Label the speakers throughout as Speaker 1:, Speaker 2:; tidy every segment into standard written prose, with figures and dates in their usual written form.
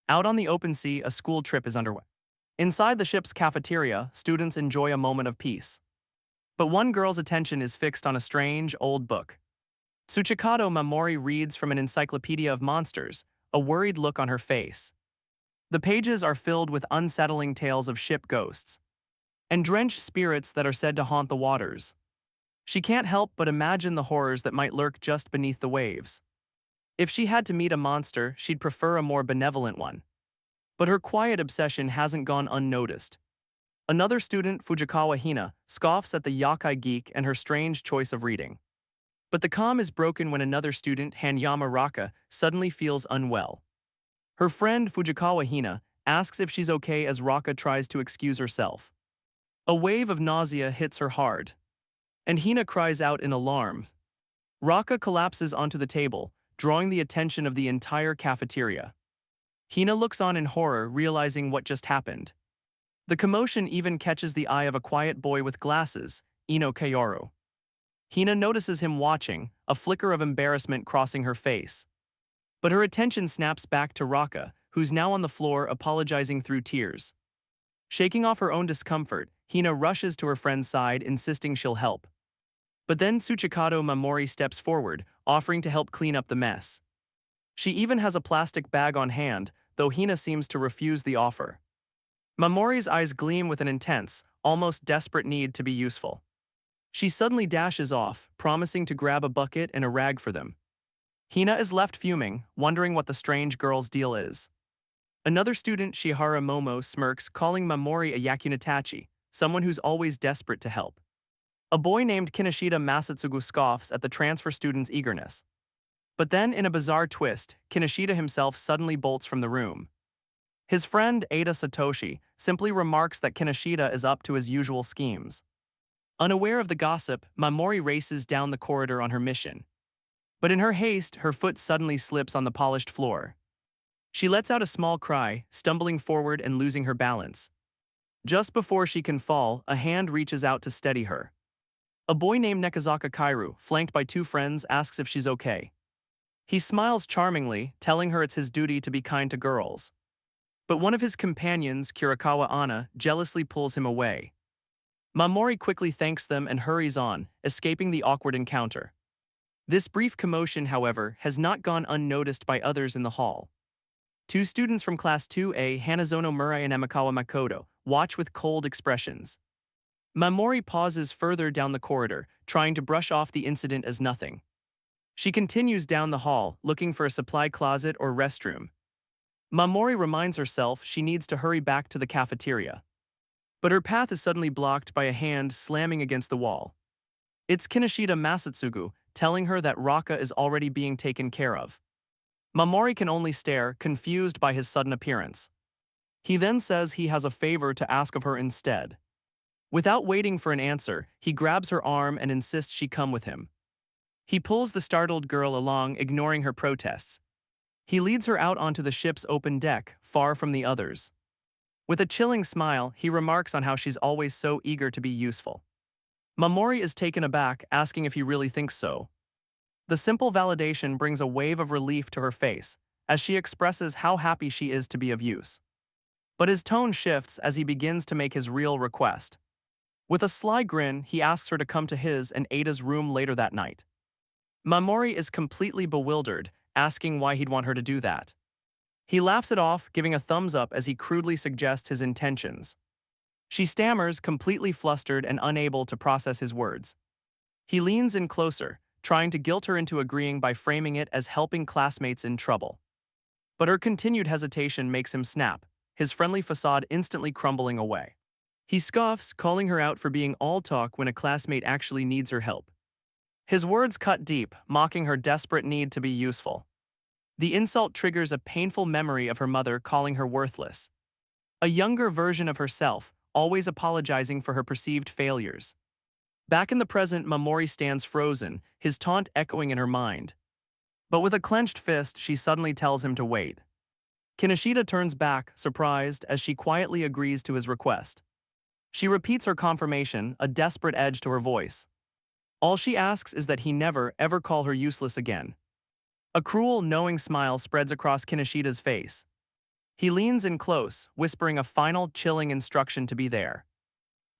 Speaker 1: Out on the open sea, a school trip is underway. Inside the ship's cafeteria, students enjoy a moment of peace. But one girl's attention is fixed on a strange, old book. Tsuchikado Mamorei reads from an encyclopedia of monsters, a worried look on her face. The pages are filled with unsettling tales of ship ghosts and drenched spirits that are said to haunt the waters. She can't help but imagine the horrors that might lurk just beneath the waves. If she had to meet a monster, she'd prefer a more benevolent one. But her quiet obsession hasn't gone unnoticed. Another student, Fujikawa Hina, scoffs at the Yokai geek and her strange choice of reading. But the calm is broken when another student, Hanyama Rocka, suddenly feels unwell. Her friend, Fujikawa Hina, asks if she's okay as Rocka tries to excuse herself. A wave of nausea hits her hard, and Hina cries out in alarm. Rocka collapses onto the table, drawing the attention of the entire cafeteria. Hina looks on in horror, realizing what just happened. The commotion even catches the eye of a quiet boy with glasses, Ino Kayoru. Hina notices him watching, a flicker of embarrassment crossing her face. But her attention snaps back to Rocka, who's now on the floor apologizing through tears. Shaking off her own discomfort, Hina rushes to her friend's side, insisting she'll help. But then Tsuchikado Mamorei steps forward, offering to help clean up the mess. She even has a plastic bag on hand, though Hina seems to refuse the offer. Mamore's eyes gleam with an intense, almost desperate need to be useful. She suddenly dashes off, promising to grab a bucket and a rag for them. Hina is left fuming, wondering what the strange girl's deal is. Another student, Shihara Momo, smirks, calling Mamorei a yakunitachi, someone who's always desperate to help. A boy named Kinoshida Masatsugu scoffs at the transfer student's eagerness. But then, in a bizarre twist, Kinoshida himself suddenly bolts from the room. His friend, Ada Satoshi, simply remarks that Kinoshida is up to his usual schemes. Unaware of the gossip, Mamorei races down the corridor on her mission. But in her haste, her foot suddenly slips on the polished floor. She lets out a small cry, stumbling forward and losing her balance. Just before she can fall, a hand reaches out to steady her. A boy named Nekazaka Kairu, flanked by two friends, asks if she's okay. He smiles charmingly, telling her it's his duty to be kind to girls. But one of his companions, Kurikawa Anna, jealously pulls him away. Mamorei quickly thanks them and hurries on, escaping the awkward encounter. This brief commotion, however, has not gone unnoticed by others in the hall. Two students from Class 2A, Hanazono Murai and Emikawa Makoto, watch with cold expressions. Mamorei pauses further down the corridor, trying to brush off the incident as nothing. She continues down the hall, looking for a supply closet or restroom. Mamorei reminds herself she needs to hurry back to the cafeteria. But her path is suddenly blocked by a hand slamming against the wall. It's Kinoshida Masatsugu, telling her that Rocka is already being taken care of. Mamorei can only stare, confused by his sudden appearance. He then says he has a favor to ask of her instead. Without waiting for an answer, he grabs her arm and insists she come with him. He pulls the startled girl along, ignoring her protests. He leads her out onto the ship's open deck, far from the others. With a chilling smile, he remarks on how she's always so eager to be useful. Mamorei is taken aback, asking if he really thinks so. The simple validation brings a wave of relief to her face, as she expresses how happy she is to be of use. But his tone shifts as he begins to make his real request. With a sly grin, he asks her to come to his and Ada's room later that night. Mamorei is completely bewildered, asking why he'd want her to do that. He laughs it off, giving a thumbs up as he crudely suggests his intentions. She stammers, completely flustered and unable to process his words. He leans in closer, trying to guilt her into agreeing by framing it as helping classmates in trouble. But her continued hesitation makes him snap, his friendly facade instantly crumbling away. He scoffs, calling her out for being all talk when a classmate actually needs her help. His words cut deep, mocking her desperate need to be useful. The insult triggers a painful memory of her mother calling her worthless. A younger version of herself, always apologizing for her perceived failures. Back in the present, Mamorei stands frozen, his taunt echoing in her mind. But with a clenched fist, she suddenly tells him to wait. Kinoshida turns back, surprised, as she quietly agrees to his request. She repeats her confirmation, a desperate edge to her voice. All she asks is that he never, ever call her useless again. A cruel, knowing smile spreads across Kineshida's face. He leans in close, whispering a final, chilling instruction to be there.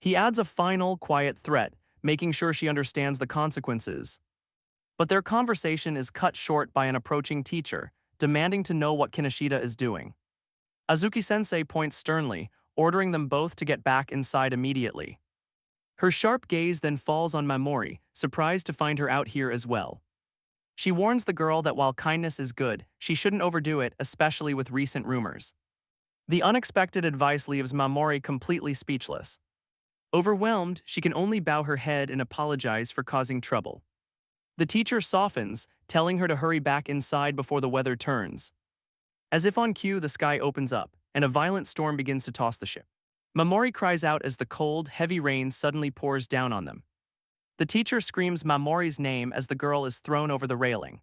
Speaker 1: He adds a final, quiet threat, making sure she understands the consequences. But their conversation is cut short by an approaching teacher, demanding to know what Kinoshida is doing. Azuki-sensei points sternly, ordering them both to get back inside immediately. Her sharp gaze then falls on Mamorei, surprised to find her out here as well. She warns the girl that while kindness is good, she shouldn't overdo it, especially with recent rumors. The unexpected advice leaves Mamorei completely speechless. Overwhelmed, she can only bow her head and apologize for causing trouble. The teacher softens, telling her to hurry back inside before the weather turns. As if on cue, the sky opens up, and a violent storm begins to toss the ship. Mamorei cries out as the cold, heavy rain suddenly pours down on them. The teacher screams Mamorei's name as the girl is thrown over the railing.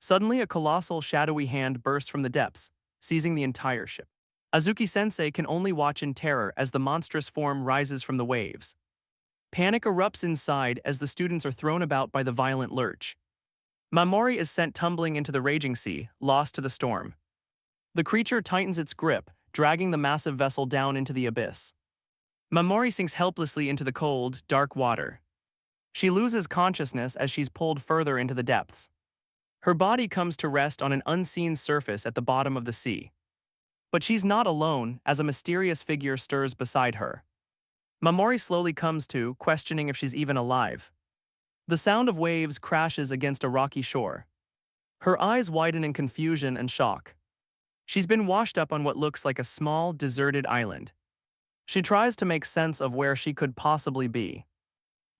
Speaker 1: Suddenly, a colossal, shadowy hand bursts from the depths, seizing the entire ship. Azuki-sensei can only watch in terror as the monstrous form rises from the waves. Panic erupts inside as the students are thrown about by the violent lurch. Mamorei is sent tumbling into the raging sea, lost to the storm. The creature tightens its grip, dragging the massive vessel down into the abyss. Mamorei sinks helplessly into the cold, dark water. She loses consciousness as she's pulled further into the depths. Her body comes to rest on an unseen surface at the bottom of the sea. But she's not alone, as a mysterious figure stirs beside her. Mamorei slowly comes to, questioning if she's even alive. The sound of waves crashes against a rocky shore. Her eyes widen in confusion and shock. She's been washed up on what looks like a small, deserted island. She tries to make sense of where she could possibly be.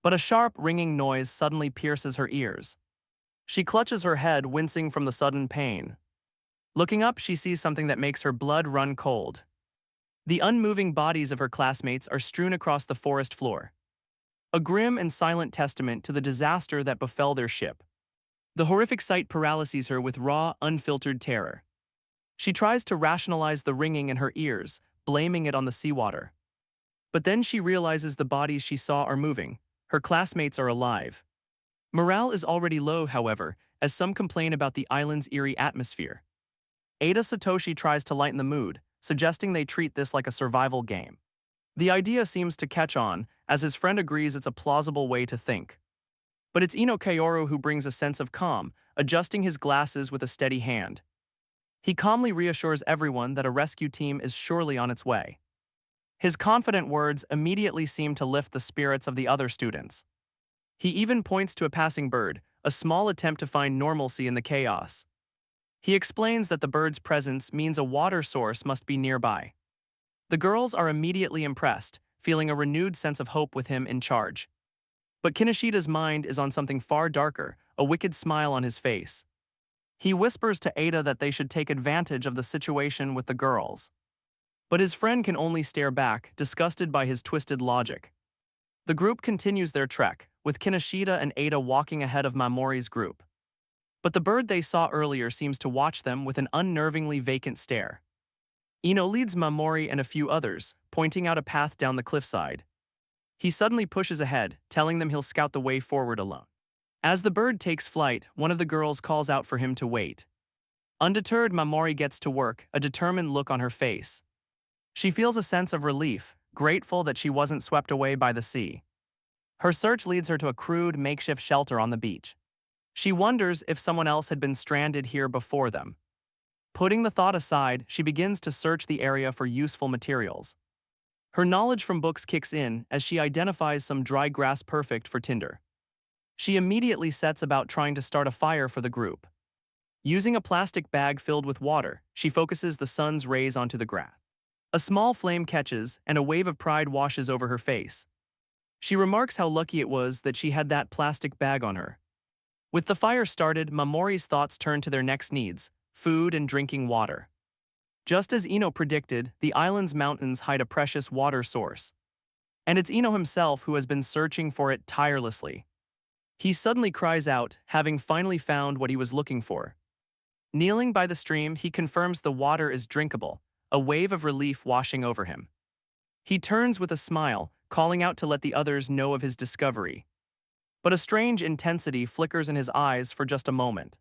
Speaker 1: But a sharp, ringing noise suddenly pierces her ears. She clutches her head, wincing from the sudden pain. Looking up, she sees something that makes her blood run cold. The unmoving bodies of her classmates are strewn across the forest floor. A grim and silent testament to the disaster that befell their ship. The horrific sight paralyzes her with raw, unfiltered terror. She tries to rationalize the ringing in her ears, blaming it on the seawater. But then she realizes the bodies she saw are moving. Her classmates are alive. Morale is already low, however, as some complain about the island's eerie atmosphere. Ada Satoshi tries to lighten the mood, suggesting they treat this like a survival game. The idea seems to catch on, as his friend agrees it's a plausible way to think. But it's Ino Kaoru who brings a sense of calm, adjusting his glasses with a steady hand. He calmly reassures everyone that a rescue team is surely on its way. His confident words immediately seem to lift the spirits of the other students. He even points to a passing bird, a small attempt to find normalcy in the chaos. He explains that the bird's presence means a water source must be nearby. The girls are immediately impressed, feeling a renewed sense of hope with him in charge. But Kineshida's mind is on something far darker, a wicked smile on his face. He whispers to Ada that they should take advantage of the situation with the girls. But his friend can only stare back, disgusted by his twisted logic. The group continues their trek, with Kinoshida and Ada walking ahead of Mamorei's group. But the bird they saw earlier seems to watch them with an unnervingly vacant stare. Ino leads Mamorei and a few others, pointing out a path down the cliffside. He suddenly pushes ahead, telling them he'll scout the way forward alone. As the bird takes flight, one of the girls calls out for him to wait. Undeterred, Mamorei gets to work, a determined look on her face. She feels a sense of relief, grateful that she wasn't swept away by the sea. Her search leads her to a crude, makeshift shelter on the beach. She wonders if someone else had been stranded here before them. Putting the thought aside, she begins to search the area for useful materials. Her knowledge from books kicks in as she identifies some dry grass perfect for tinder. She immediately sets about trying to start a fire for the group. Using a plastic bag filled with water, she focuses the sun's rays onto the grass. A small flame catches, and a wave of pride washes over her face. She remarks how lucky it was that she had that plastic bag on her. With the fire started, Mamorei's thoughts turn to their next needs, food and drinking water. Just as Ino predicted, the island's mountains hide a precious water source. And it's Ino himself who has been searching for it tirelessly. He suddenly cries out, having finally found what he was looking for. Kneeling by the stream, he confirms the water is drinkable, a wave of relief washing over him. He turns with a smile, calling out to let the others know of his discovery. But a strange intensity flickers in his eyes for just a moment.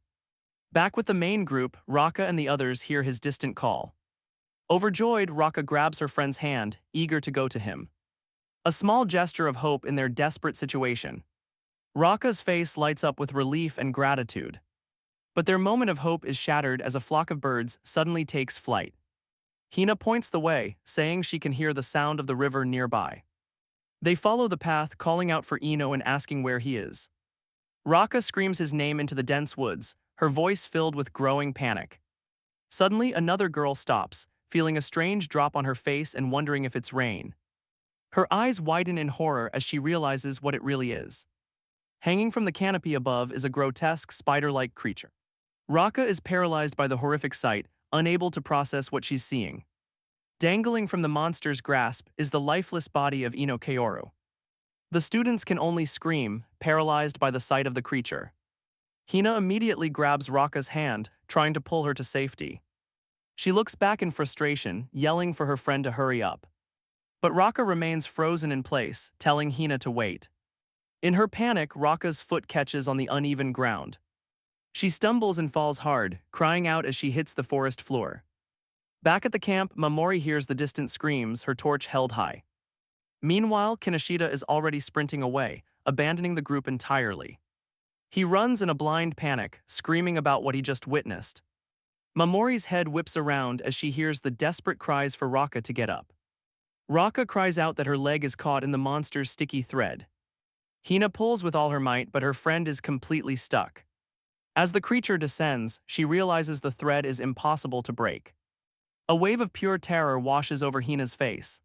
Speaker 1: Back with the main group, Rocka and the others hear his distant call. Overjoyed, Rocka grabs her friend's hand, eager to go to him. A small gesture of hope in their desperate situation. Rocka's face lights up with relief and gratitude. But their moment of hope is shattered as a flock of birds suddenly takes flight. Hina points the way, saying she can hear the sound of the river nearby. They follow the path, calling out for Ino and asking where he is. Rocka screams his name into the dense woods, her voice filled with growing panic. Suddenly, another girl stops, feeling a strange drop on her face and wondering if it's rain. Her eyes widen in horror as she realizes what it really is. Hanging from the canopy above is a grotesque, spider-like creature. Rocka is paralyzed by the horrific sight, unable to process what she's seeing. Dangling from the monster's grasp is the lifeless body of Ino Kaoru. The students can only scream, paralyzed by the sight of the creature. Hina immediately grabs Rocka's hand, trying to pull her to safety. She looks back in frustration, yelling for her friend to hurry up. But Rocka remains frozen in place, telling Hina to wait. In her panic, Rocka's foot catches on the uneven ground. She stumbles and falls hard, crying out as she hits the forest floor. Back at the camp, Mamorei hears the distant screams, her torch held high. Meanwhile, Kinoshida is already sprinting away, abandoning the group entirely. He runs in a blind panic, screaming about what he just witnessed. Mamorei's head whips around as she hears the desperate cries for Rocka to get up. Rocka cries out that her leg is caught in the monster's sticky thread. Hina pulls with all her might, but her friend is completely stuck. As the creature descends, she realizes the thread is impossible to break. A wave of pure terror washes over Hina's face.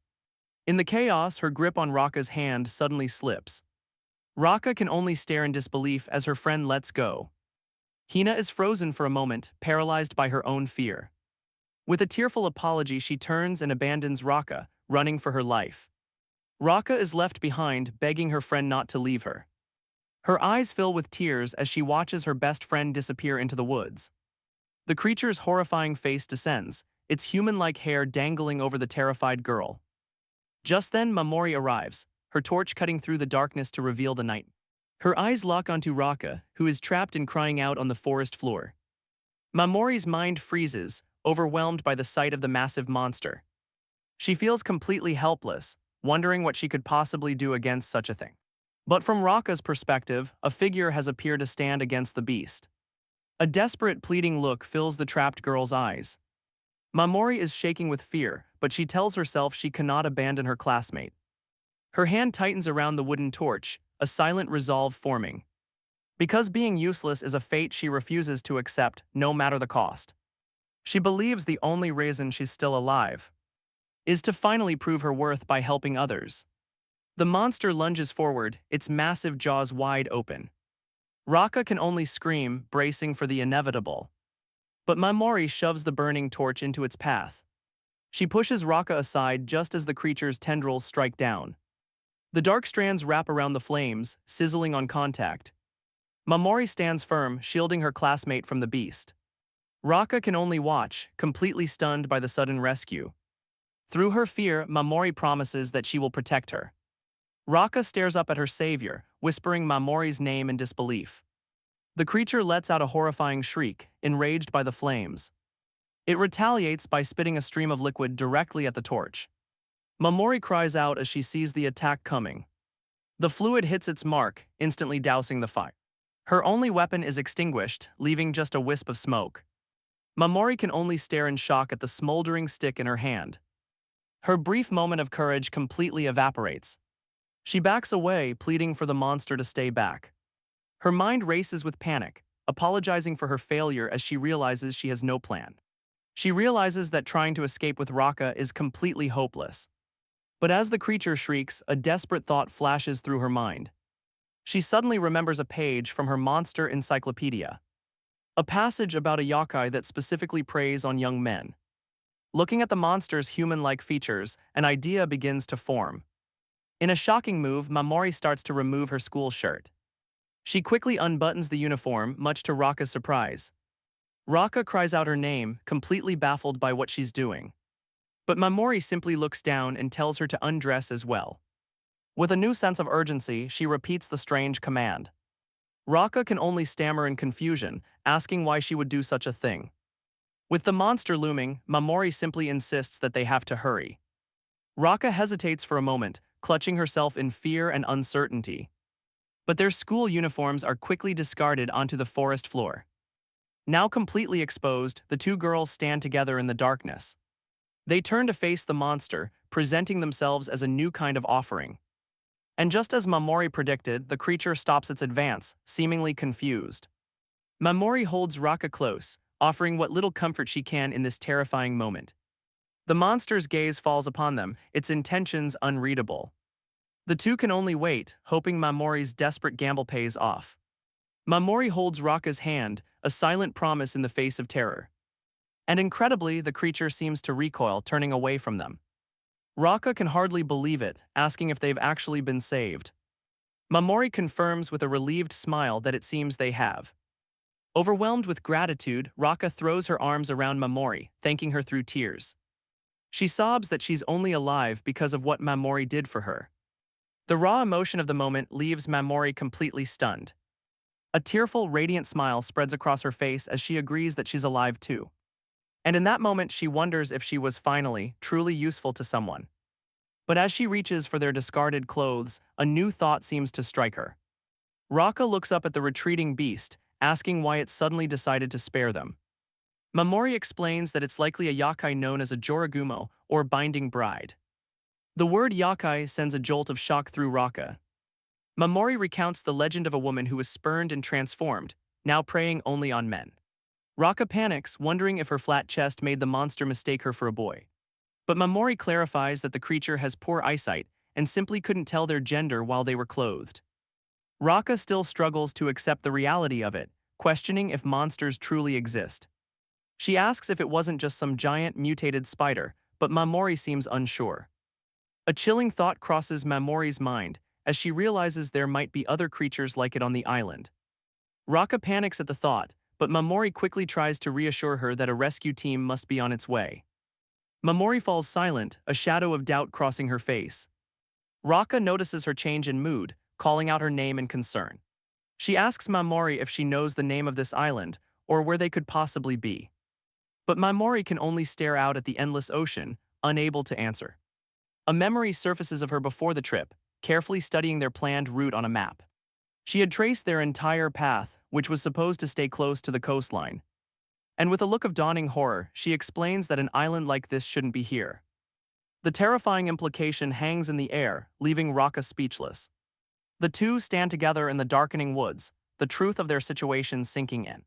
Speaker 1: In the chaos, her grip on Rocka's hand suddenly slips. Rocka can only stare in disbelief as her friend lets go. Hina is frozen for a moment, paralyzed by her own fear. With a tearful apology, she turns and abandons Rocka, running for her life. Rocka is left behind, begging her friend not to leave her. Her eyes fill with tears as she watches her best friend disappear into the woods. The creature's horrifying face descends, its human-like hair dangling over the terrified girl. Just then, Mamorei arrives, her torch cutting through the darkness to reveal the night. Her eyes lock onto Rocka, who is trapped and crying out on the forest floor. Mamorei's mind freezes, overwhelmed by the sight of the massive monster. She feels completely helpless, wondering what she could possibly do against such a thing. But from Rocka's perspective, a figure has appeared to stand against the beast. A desperate, pleading look fills the trapped girl's eyes. Mamorei is shaking with fear, but she tells herself she cannot abandon her classmate. Her hand tightens around the wooden torch, a silent resolve forming. Because being useless is a fate she refuses to accept, no matter the cost. She believes the only reason she's still alive is to finally prove her worth by helping others. The monster lunges forward, its massive jaws wide open. Rocka can only scream, bracing for the inevitable. But Mamorei shoves the burning torch into its path. She pushes Rocka aside just as the creature's tendrils strike down. The dark strands wrap around the flames, sizzling on contact. Mamorei stands firm, shielding her classmate from the beast. Rocka can only watch, completely stunned by the sudden rescue. Through her fear, Mamorei promises that she will protect her. Rocka stares up at her savior, whispering Mamorei's name in disbelief. The creature lets out a horrifying shriek, enraged by the flames. It retaliates by spitting a stream of liquid directly at the torch. Mamorei cries out as she sees the attack coming. The fluid hits its mark, instantly dousing the fire. Her only weapon is extinguished, leaving just a wisp of smoke. Mamorei can only stare in shock at the smoldering stick in her hand. Her brief moment of courage completely evaporates. She backs away, pleading for the monster to stay back. Her mind races with panic, apologizing for her failure as she realizes she has no plan. She realizes that trying to escape with Rocka is completely hopeless. But as the creature shrieks, a desperate thought flashes through her mind. She suddenly remembers a page from her monster encyclopedia. A passage about a yokai that specifically preys on young men. Looking at the monster's human-like features, an idea begins to form. In a shocking move, Mamorei starts to remove her school shirt. She quickly unbuttons the uniform, much to Rocka's surprise. Rocka cries out her name, completely baffled by what she's doing. But Mamorei simply looks down and tells her to undress as well. With a new sense of urgency, she repeats the strange command. Rocka can only stammer in confusion, asking why she would do such a thing. With the monster looming, Mamorei simply insists that they have to hurry. Rocka hesitates for a moment, clutching herself in fear and uncertainty. But their school uniforms are quickly discarded onto the forest floor. Now completely exposed, the two girls stand together in the darkness. They turn to face the monster, presenting themselves as a new kind of offering. And just as Mamorei predicted, the creature stops its advance, seemingly confused. Mamorei holds Rocka close, offering what little comfort she can in this terrifying moment. The monster's gaze falls upon them, its intentions unreadable. The two can only wait, hoping Mamorei's desperate gamble pays off. Mamorei holds Rocka's hand, a silent promise in the face of terror. And incredibly, the creature seems to recoil, turning away from them. Rocka can hardly believe it, asking if they've actually been saved. Mamorei confirms with a relieved smile that it seems they have. Overwhelmed with gratitude, Rocka throws her arms around Mamorei, thanking her through tears. She sobs that she's only alive because of what Mamorei did for her. The raw emotion of the moment leaves Mamorei completely stunned. A tearful, radiant smile spreads across her face as she agrees that she's alive too. And in that moment, she wonders if she was finally, truly useful to someone. But as she reaches for their discarded clothes, a new thought seems to strike her. Rocka looks up at the retreating beast, asking why it suddenly decided to spare them. Mamorei explains that it's likely a yokai known as a Joragumo, or binding bride. The word yokai sends a jolt of shock through Rocka. Mamorei recounts the legend of a woman who was spurned and transformed, now preying only on men. Rocka panics, wondering if her flat chest made the monster mistake her for a boy. But Mamorei clarifies that the creature has poor eyesight and simply couldn't tell their gender while they were clothed. Rocka still struggles to accept the reality of it, questioning if monsters truly exist. She asks if it wasn't just some giant mutated spider, but Mamorei seems unsure. A chilling thought crosses Mamorei's mind as she realizes there might be other creatures like it on the island. Rocka panics at the thought, but Mamorei quickly tries to reassure her that a rescue team must be on its way. Mamorei falls silent, a shadow of doubt crossing her face. Rocka notices her change in mood, calling out her name in concern. She asks Mamorei if she knows the name of this island, or where they could possibly be. But Mamorei can only stare out at the endless ocean, unable to answer. A memory surfaces of her before the trip, carefully studying their planned route on a map. She had traced their entire path, which was supposed to stay close to the coastline. And with a look of dawning horror, she explains that an island like this shouldn't be here. The terrifying implication hangs in the air, leaving Rocka speechless. The two stand together in the darkening woods, the truth of their situation sinking in.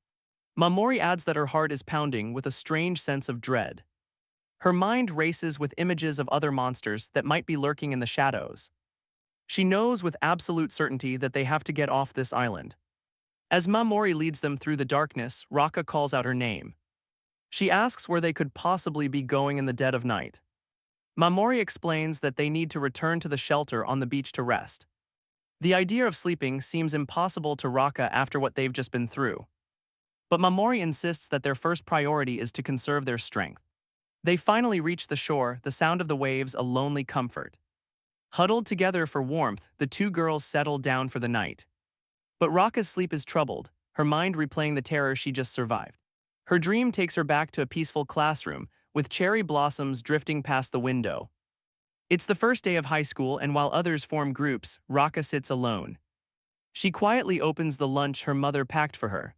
Speaker 1: Mamorei adds that her heart is pounding with a strange sense of dread. Her mind races with images of other monsters that might be lurking in the shadows. She knows with absolute certainty that they have to get off this island. As Mamorei leads them through the darkness, Rocka calls out her name. She asks where they could possibly be going in the dead of night. Mamorei explains that they need to return to the shelter on the beach to rest. The idea of sleeping seems impossible to Rocka after what they've just been through. But Mamorei insists that their first priority is to conserve their strength. They finally reach the shore, the sound of the waves a lonely comfort. Huddled together for warmth, the two girls settle down for the night. But Rocka's sleep is troubled, her mind replaying the terror she just survived. Her dream takes her back to a peaceful classroom, with cherry blossoms drifting past the window. It's the first day of high school, and while others form groups, Rocka sits alone. She quietly opens the lunch her mother packed for her,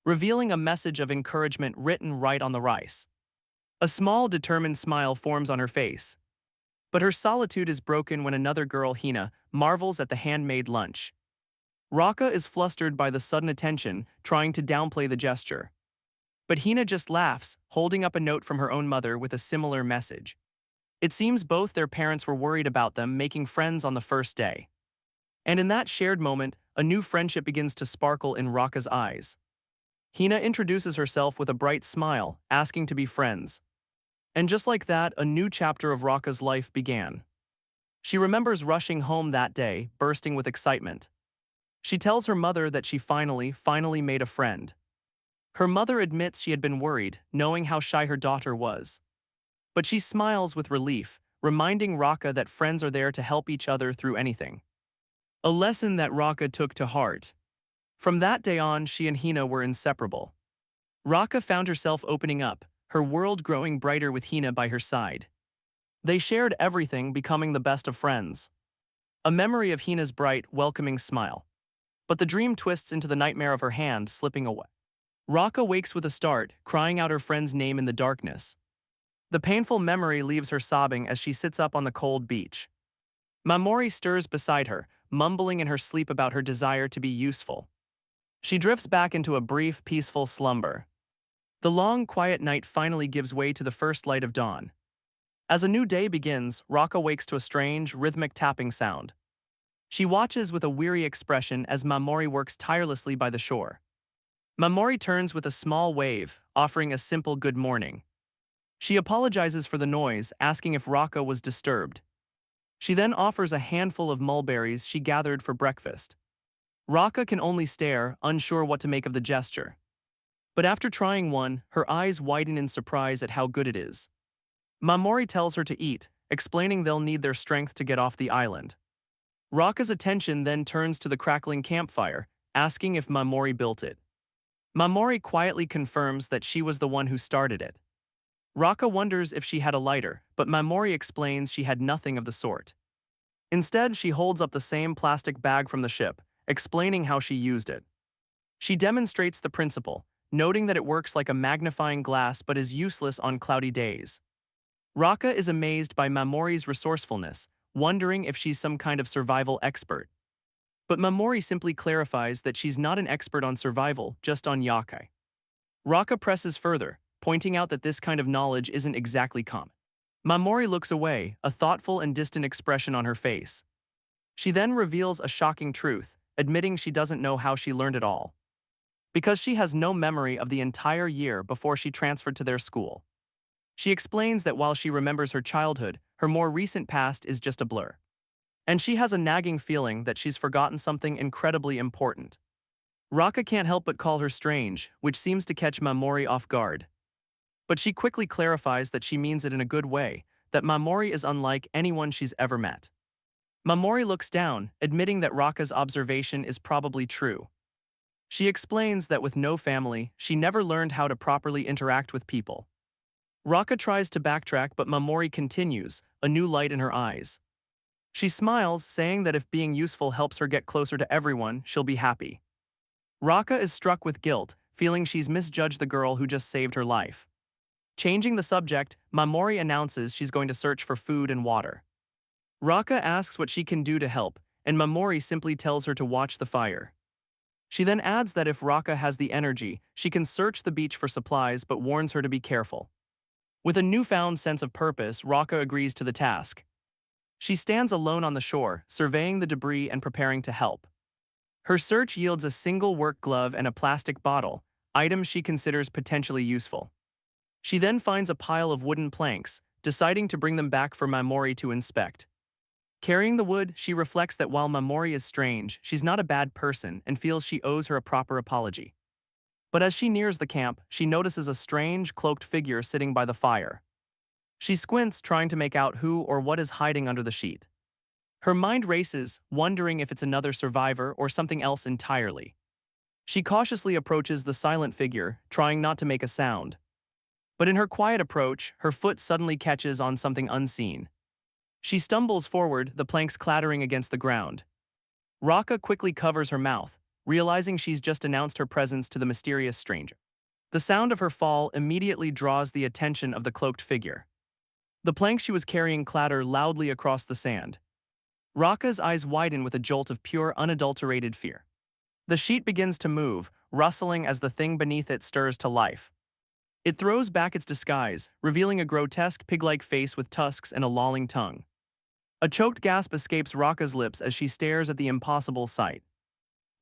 Speaker 1: revealing a message of encouragement written right on the rice. A small, determined smile forms on her face. But her solitude is broken when another girl, Hina, marvels at the handmade lunch. Rocka is flustered by the sudden attention, trying to downplay the gesture. But Hina just laughs, holding up a note from her own mother with a similar message. It seems both their parents were worried about them making friends on the first day. And in that shared moment, a new friendship begins to sparkle in Rocka's eyes. Hina introduces herself with a bright smile, asking to be friends. And just like that, a new chapter of Rocka's life began. She remembers rushing home that day, bursting with excitement. She tells her mother that she finally made a friend. Her mother admits she had been worried, knowing how shy her daughter was. But she smiles with relief, reminding Rocka that friends are there to help each other through anything. A lesson that Rocka took to heart. From that day on, she and Hina were inseparable. Rocka found herself opening up, her world growing brighter with Hina by her side. They shared everything, becoming the best of friends. A memory of Hina's bright, welcoming smile. But the dream twists into the nightmare of her hand slipping away. Rocka wakes with a start, crying out her friend's name in the darkness. The painful memory leaves her sobbing as she sits up on the cold beach. Mamorei stirs beside her, mumbling in her sleep about her desire to be useful. She drifts back into a brief, peaceful slumber. The long, quiet night finally gives way to the first light of dawn. As a new day begins, Rocka wakes to a strange, rhythmic tapping sound. She watches with a weary expression as Mamorei works tirelessly by the shore. Mamorei turns with a small wave, offering a simple good morning. She apologizes for the noise, asking if Rocka was disturbed. She then offers a handful of mulberries she gathered for breakfast. Rocka can only stare, unsure what to make of the gesture. But after trying one, her eyes widen in surprise at how good it is. Mamorei tells her to eat, explaining they'll need their strength to get off the island. Rocka's attention then turns to the crackling campfire, asking if Mamorei built it. Mamorei quietly confirms that she was the one who started it. Rocka wonders if she had a lighter, but Mamorei explains she had nothing of the sort. Instead, she holds up the same plastic bag from the ship, explaining how she used it. She demonstrates the principle, noting that it works like a magnifying glass but is useless on cloudy days. Rocka is amazed by Mamorei's resourcefulness, wondering if she's some kind of survival expert. But Mamorei simply clarifies that she's not an expert on survival, just on yokai. Rocka presses further, pointing out that this kind of knowledge isn't exactly common. Mamorei looks away, a thoughtful and distant expression on her face. She then reveals a shocking truth, admitting she doesn't know how she learned it all. Because she has no memory of the entire year before she transferred to their school. She explains that while she remembers her childhood, her more recent past is just a blur. And she has a nagging feeling that she's forgotten something incredibly important. Rocka can't help but call her strange, which seems to catch Mamorei off guard. But she quickly clarifies that she means it in a good way, that Mamorei is unlike anyone she's ever met. Mamorei looks down, admitting that Rocka's observation is probably true. She explains that with no family, she never learned how to properly interact with people. Rocka tries to backtrack, but Mamorei continues, a new light in her eyes. She smiles, saying that if being useful helps her get closer to everyone, she'll be happy. Rocka is struck with guilt, feeling she's misjudged the girl who just saved her life. Changing the subject, Mamorei announces she's going to search for food and water. Rocka asks what she can do to help, and Mamorei simply tells her to watch the fire. She then adds that if Rocka has the energy, she can search the beach for supplies but warns her to be careful. With a newfound sense of purpose, Rocka agrees to the task. She stands alone on the shore, surveying the debris and preparing to help. Her search yields a single work glove and a plastic bottle, items she considers potentially useful. She then finds a pile of wooden planks, deciding to bring them back for Mamorei to inspect. Carrying the wood, she reflects that while Mamorei is strange, she's not a bad person and feels she owes her a proper apology. But as she nears the camp, she notices a strange, cloaked figure sitting by the fire. She squints, trying to make out who or what is hiding under the sheet. Her mind races, wondering if it's another survivor or something else entirely. She cautiously approaches the silent figure, trying not to make a sound. But in her quiet approach, her foot suddenly catches on something unseen. She stumbles forward, the planks clattering against the ground. Rocka quickly covers her mouth, realizing she's just announced her presence to the mysterious stranger. The sound of her fall immediately draws the attention of the cloaked figure. The planks she was carrying clatter loudly across the sand. Rocka's eyes widen with a jolt of pure, unadulterated fear. The sheet begins to move, rustling as the thing beneath it stirs to life. It throws back its disguise, revealing a grotesque pig-like face with tusks and a lolling tongue. A choked gasp escapes Rocka's lips as she stares at the impossible sight.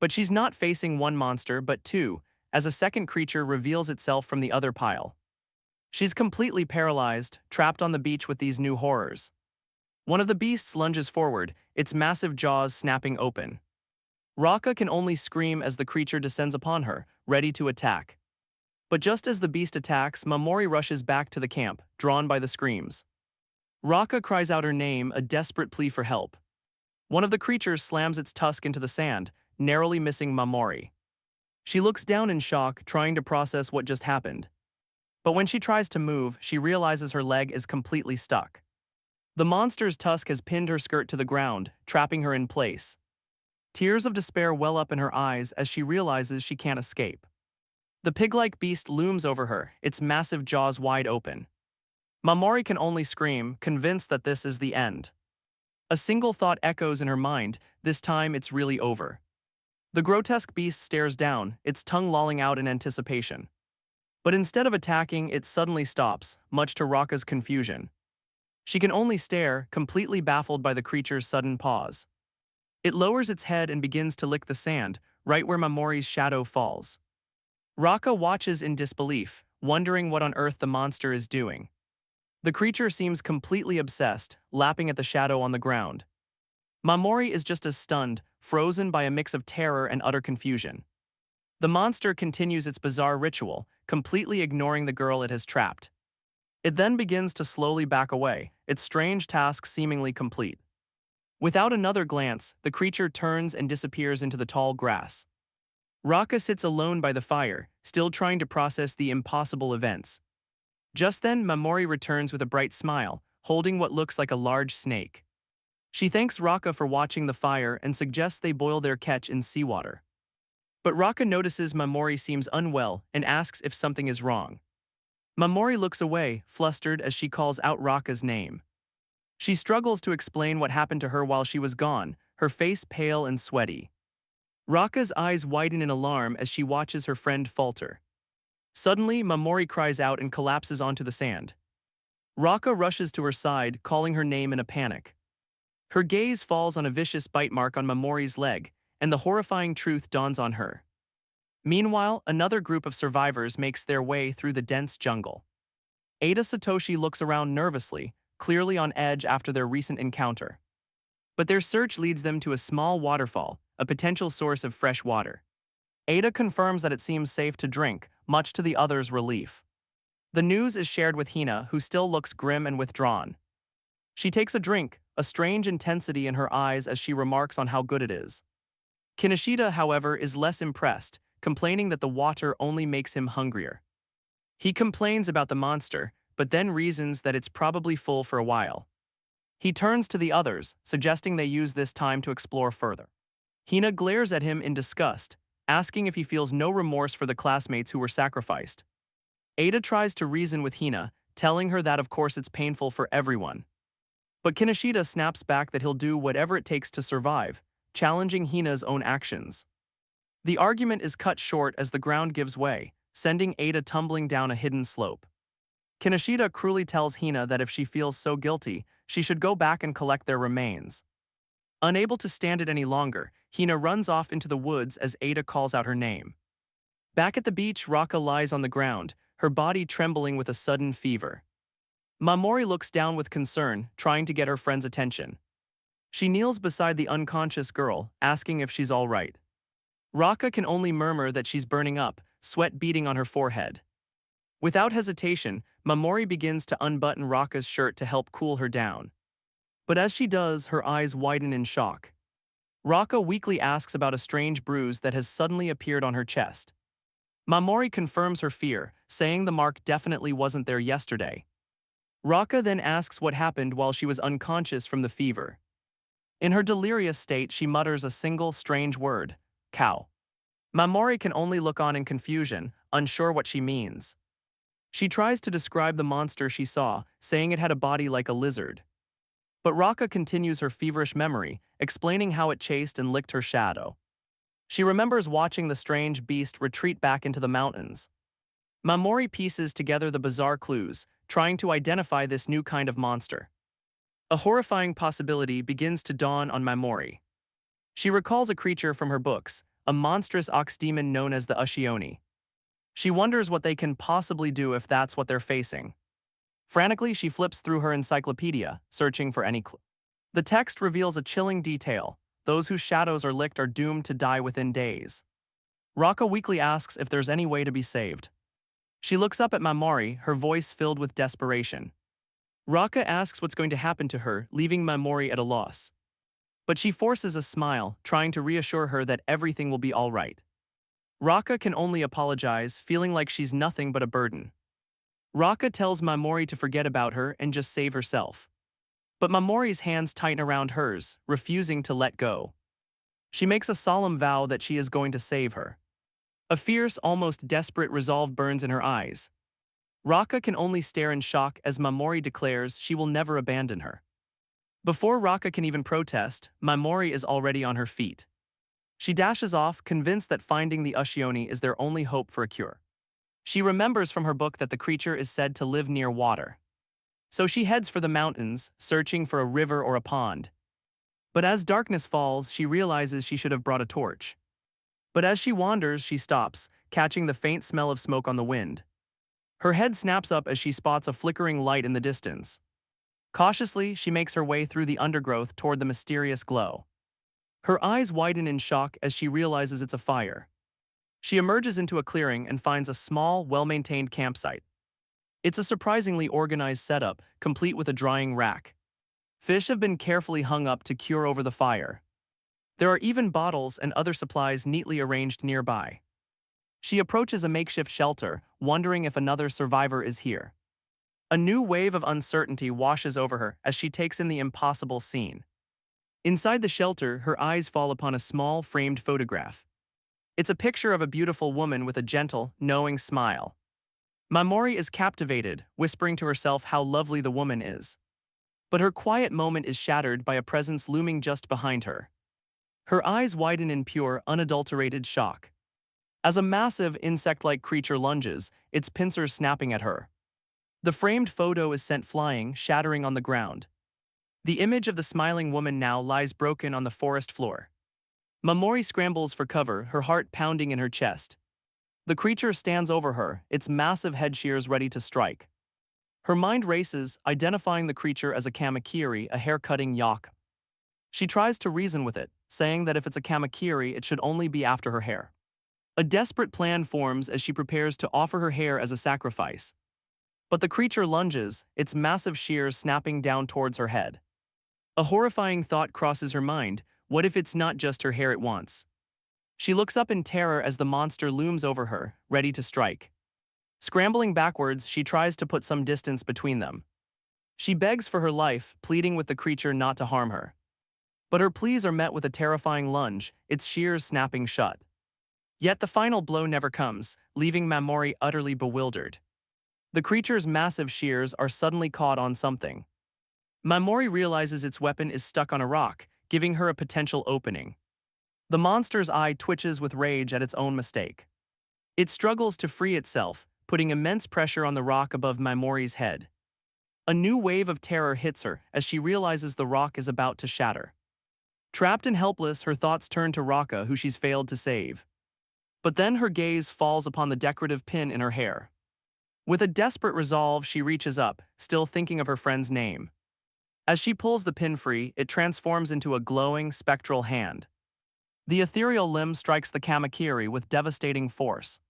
Speaker 1: But she's not facing one monster but two, as a second creature reveals itself from the other pile. She's completely paralyzed, trapped on the beach with these new horrors. One of the beasts lunges forward, its massive jaws snapping open. Rocka can only scream as the creature descends upon her, ready to attack. But just as the beast attacks, Mamorei rushes back to the camp, drawn by the screams. Rocka cries out her name, a desperate plea for help. One of the creatures slams its tusk into the sand, narrowly missing Mamorei. She looks down in shock, trying to process what just happened. But when she tries to move, she realizes her leg is completely stuck. The monster's tusk has pinned her skirt to the ground, trapping her in place. Tears of despair well up in her eyes as she realizes she can't escape. The pig-like beast looms over her, its massive jaws wide open. Mamorei can only scream, convinced that this is the end. A single thought echoes in her mind, this time it's really over. The grotesque beast stares down, its tongue lolling out in anticipation. But instead of attacking, it suddenly stops, much to Rocka's confusion. She can only stare, completely baffled by the creature's sudden pause. It lowers its head and begins to lick the sand, right where Mamorei's shadow falls. Rocka watches in disbelief, wondering what on earth the monster is doing. The creature seems completely obsessed, lapping at the shadow on the ground. Mamorei is just as stunned, frozen by a mix of terror and utter confusion. The monster continues its bizarre ritual, completely ignoring the girl it has trapped. It then begins to slowly back away, its strange task seemingly complete. Without another glance, the creature turns and disappears into the tall grass. Rocka sits alone by the fire, still trying to process the impossible events. Just then, Mamorei returns with a bright smile, holding what looks like a large snake. She thanks Rocka for watching the fire and suggests they boil their catch in seawater. But Rocka notices Mamorei seems unwell and asks if something is wrong. Mamorei looks away, flustered as she calls out Rocka's name. She struggles to explain what happened to her while she was gone, her face pale and sweaty. Rocka's eyes widen in alarm as she watches her friend falter. Suddenly, Mamorei cries out and collapses onto the sand. Rocka rushes to her side, calling her name in a panic. Her gaze falls on a vicious bite mark on Mamorei's leg, and the horrifying truth dawns on her. Meanwhile, another group of survivors makes their way through the dense jungle. Ada Satoshi looks around nervously, clearly on edge after their recent encounter. But their search leads them to a small waterfall, a potential source of fresh water. Ada confirms that it seems safe to drink, much to the others' relief. The news is shared with Hina, who still looks grim and withdrawn. She takes a drink, a strange intensity in her eyes as she remarks on how good it is. Kinoshida, however, is less impressed, complaining that the water only makes him hungrier. He complains about the monster, but then reasons that it's probably full for a while. He turns to the others, suggesting they use this time to explore further. Hina glares at him in disgust, asking if he feels no remorse for the classmates who were sacrificed. Ada tries to reason with Hina, telling her that of course it's painful for everyone. But Kinoshida snaps back that he'll do whatever it takes to survive, challenging Hina's own actions. The argument is cut short as the ground gives way, sending Ada tumbling down a hidden slope. Kinoshida cruelly tells Hina that if she feels so guilty, she should go back and collect their remains. Unable to stand it any longer, Hina runs off into the woods as Ada calls out her name. Back at the beach, Rocka lies on the ground, her body trembling with a sudden fever. Mamorei looks down with concern, trying to get her friend's attention. She kneels beside the unconscious girl, asking if she's all right. Rocka can only murmur that she's burning up, sweat beading on her forehead. Without hesitation, Mamorei begins to unbutton Rocka's shirt to help cool her down. But as she does, her eyes widen in shock. Rocka weakly asks about a strange bruise that has suddenly appeared on her chest. Mamorei confirms her fear, saying the mark definitely wasn't there yesterday. Rocka then asks what happened while she was unconscious from the fever. In her delirious state, she mutters a single strange word, cow. Mamorei can only look on in confusion, unsure what she means. She tries to describe the monster she saw, saying it had a body like a lizard. But Rocka continues her feverish memory, explaining how it chased and licked her shadow. She remembers watching the strange beast retreat back into the mountains. Mamorei pieces together the bizarre clues, trying to identify this new kind of monster. A horrifying possibility begins to dawn on Mamorei. She recalls a creature from her books, a monstrous ox demon known as the Oshioni. She wonders what they can possibly do if that's what they're facing. Frantically, she flips through her encyclopedia, searching for any clue. The text reveals a chilling detail: those whose shadows are licked are doomed to die within days. Rocka weakly asks if there's any way to be saved. She looks up at Mamorei, her voice filled with desperation. Rocka asks what's going to happen to her, leaving Mamorei at a loss. But she forces a smile, trying to reassure her that everything will be all right. Rocka can only apologize, feeling like she's nothing but a burden. Rocka tells Mamorei to forget about her and just save herself. But Mamorei's hands tighten around hers, refusing to let go. She makes a solemn vow that she is going to save her. A fierce, almost desperate resolve burns in her eyes. Rocka can only stare in shock as Mamorei declares she will never abandon her. Before Rocka can even protest, Mamorei is already on her feet. She dashes off, convinced that finding the Oshioni is their only hope for a cure. She remembers from her book that the creature is said to live near water. So she heads for the mountains, searching for a river or a pond. But as darkness falls, she realizes she should have brought a torch. But as she wanders, she stops, catching the faint smell of smoke on the wind. Her head snaps up as she spots a flickering light in the distance. Cautiously, she makes her way through the undergrowth toward the mysterious glow. Her eyes widen in shock as she realizes it's a fire. She emerges into a clearing and finds a small, well-maintained campsite. It's a surprisingly organized setup, complete with a drying rack. Fish have been carefully hung up to cure over the fire. There are even bottles and other supplies neatly arranged nearby. She approaches a makeshift shelter, wondering if another survivor is here. A new wave of uncertainty washes over her as she takes in the impossible scene. Inside the shelter, her eyes fall upon a small, framed photograph. It's a picture of a beautiful woman with a gentle, knowing smile. Mamorei is captivated, whispering to herself how lovely the woman is. But her quiet moment is shattered by a presence looming just behind her. Her eyes widen in pure, unadulterated shock. As a massive, insect-like creature lunges, its pincers snapping at her. The framed photo is sent flying, shattering on the ground. The image of the smiling woman now lies broken on the forest floor. Mamorei scrambles for cover, her heart pounding in her chest. The creature stands over her, its massive head shears ready to strike. Her mind races, identifying the creature as a kamakiri, a hair-cutting yokai. She tries to reason with it, saying that if it's a kamakiri, it should only be after her hair. A desperate plan forms as she prepares to offer her hair as a sacrifice. But the creature lunges, its massive shears snapping down towards her head. A horrifying thought crosses her mind: what if it's not just her hair it wants? She looks up in terror as the monster looms over her, ready to strike. Scrambling backwards, she tries to put some distance between them. She begs for her life, pleading with the creature not to harm her. But her pleas are met with a terrifying lunge, its shears snapping shut. Yet the final blow never comes, leaving Mamorei utterly bewildered. The creature's massive shears are suddenly caught on something. Mamorei realizes its weapon is stuck on a rock, giving her a potential opening. The monster's eye twitches with rage at its own mistake. It struggles to free itself, putting immense pressure on the rock above Mamorei's head. A new wave of terror hits her as she realizes the rock is about to shatter. Trapped and helpless, her thoughts turn to Rocka, who she's failed to save. But then her gaze falls upon the decorative pin in her hair. With a desperate resolve, she reaches up, still thinking of her friend's name. As she pulls the pin free, it transforms into a glowing, spectral hand. The ethereal limb strikes the kamakiri with devastating force.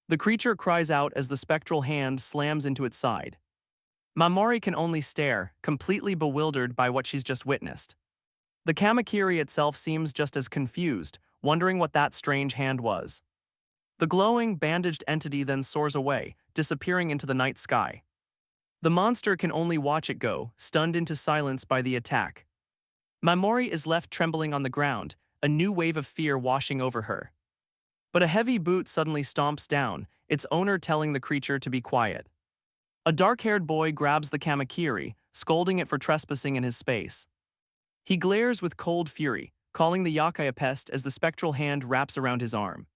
Speaker 1: The creature cries out as the spectral hand slams into its side. Mamorei can only stare, completely bewildered by what she's just witnessed. The kamakiri itself seems just as confused, wondering what that strange hand was. The glowing, bandaged entity then soars away, disappearing into the night sky. The monster can only watch it go, stunned into silence by the attack. Mamorei is left trembling on the ground, a new wave of fear washing over her. But a heavy boot suddenly stomps down, its owner telling the creature to be quiet. A dark-haired boy grabs the kamakiri, scolding it for trespassing in his space. He glares with cold fury, calling the yokai a pest as the spectral hand wraps around his arm.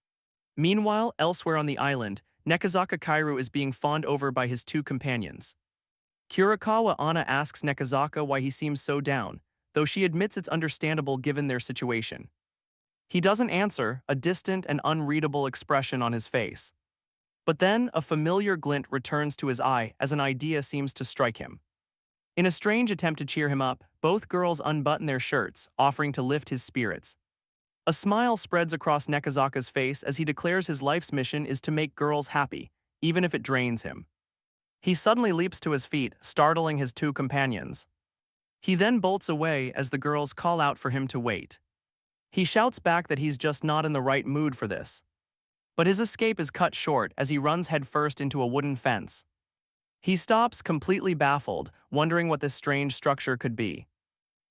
Speaker 1: Meanwhile, elsewhere on the island, Nekazaka Kairu is being fawned over by his two companions. Kurikawa Anna asks Nekazaka why he seems so down, though she admits it's understandable given their situation. He doesn't answer, a distant and unreadable expression on his face. But then, a familiar glint returns to his eye as an idea seems to strike him. In a strange attempt to cheer him up, both girls unbutton their shirts, offering to lift his spirits. A smile spreads across Nekazaka's face as he declares his life's mission is to make girls happy, even if it drains him. He suddenly leaps to his feet, startling his two companions. He then bolts away as the girls call out for him to wait. He shouts back that he's just not in the right mood for this. But his escape is cut short as he runs headfirst into a wooden fence. He stops, completely baffled, wondering what this strange structure could be.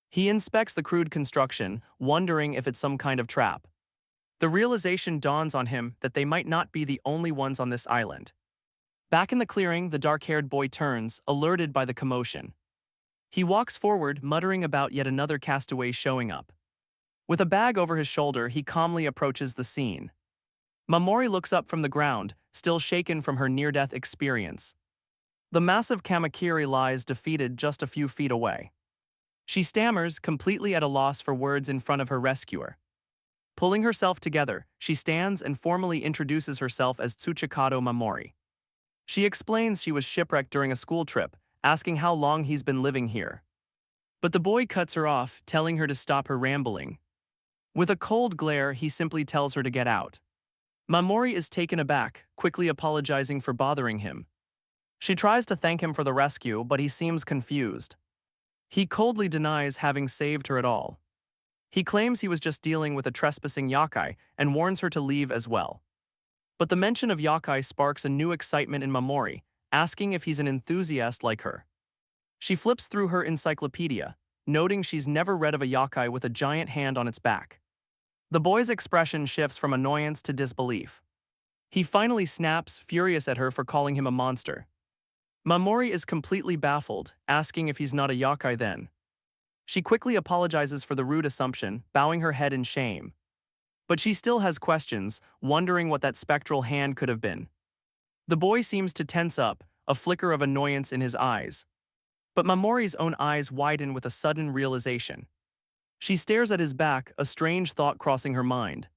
Speaker 1: He inspects the crude construction, wondering if it's some kind of trap. The realization dawns on him that they might not be the only ones on this island. Back in the clearing, the dark-haired boy turns, alerted by the commotion. He walks forward, muttering about yet another castaway showing up. With a bag over his shoulder, he calmly approaches the scene. Mamorei looks up from the ground, still shaken from her near-death experience. The massive Kamakiri lies defeated just a few feet away. She stammers, completely at a loss for words in front of her rescuer. Pulling herself together, she stands and formally introduces herself as Tsuchikado Mamorei. She explains she was shipwrecked during a school trip, asking how long he's been living here. But the boy cuts her off, telling her to stop her rambling. With a cold glare, he simply tells her to get out. Mamorei is taken aback, quickly apologizing for bothering him. She tries to thank him for the rescue, but he seems confused. He coldly denies having saved her at all. He claims he was just dealing with a trespassing yokai and warns her to leave as well. But the mention of yokai sparks a new excitement in Mamorei, asking if he's an enthusiast like her. She flips through her encyclopedia, noting she's never read of a yokai with a giant hand on its back. The boy's expression shifts from annoyance to disbelief. He finally snaps, furious at her for calling him a monster. Mamorei is completely baffled, asking if he's not a yokai then. She quickly apologizes for the rude assumption, bowing her head in shame. But she still has questions, wondering what that spectral hand could have been. The boy seems to tense up, a flicker of annoyance in his eyes. But Mamorei's own eyes widen with a sudden realization. She stares at his back, a strange thought crossing her mind.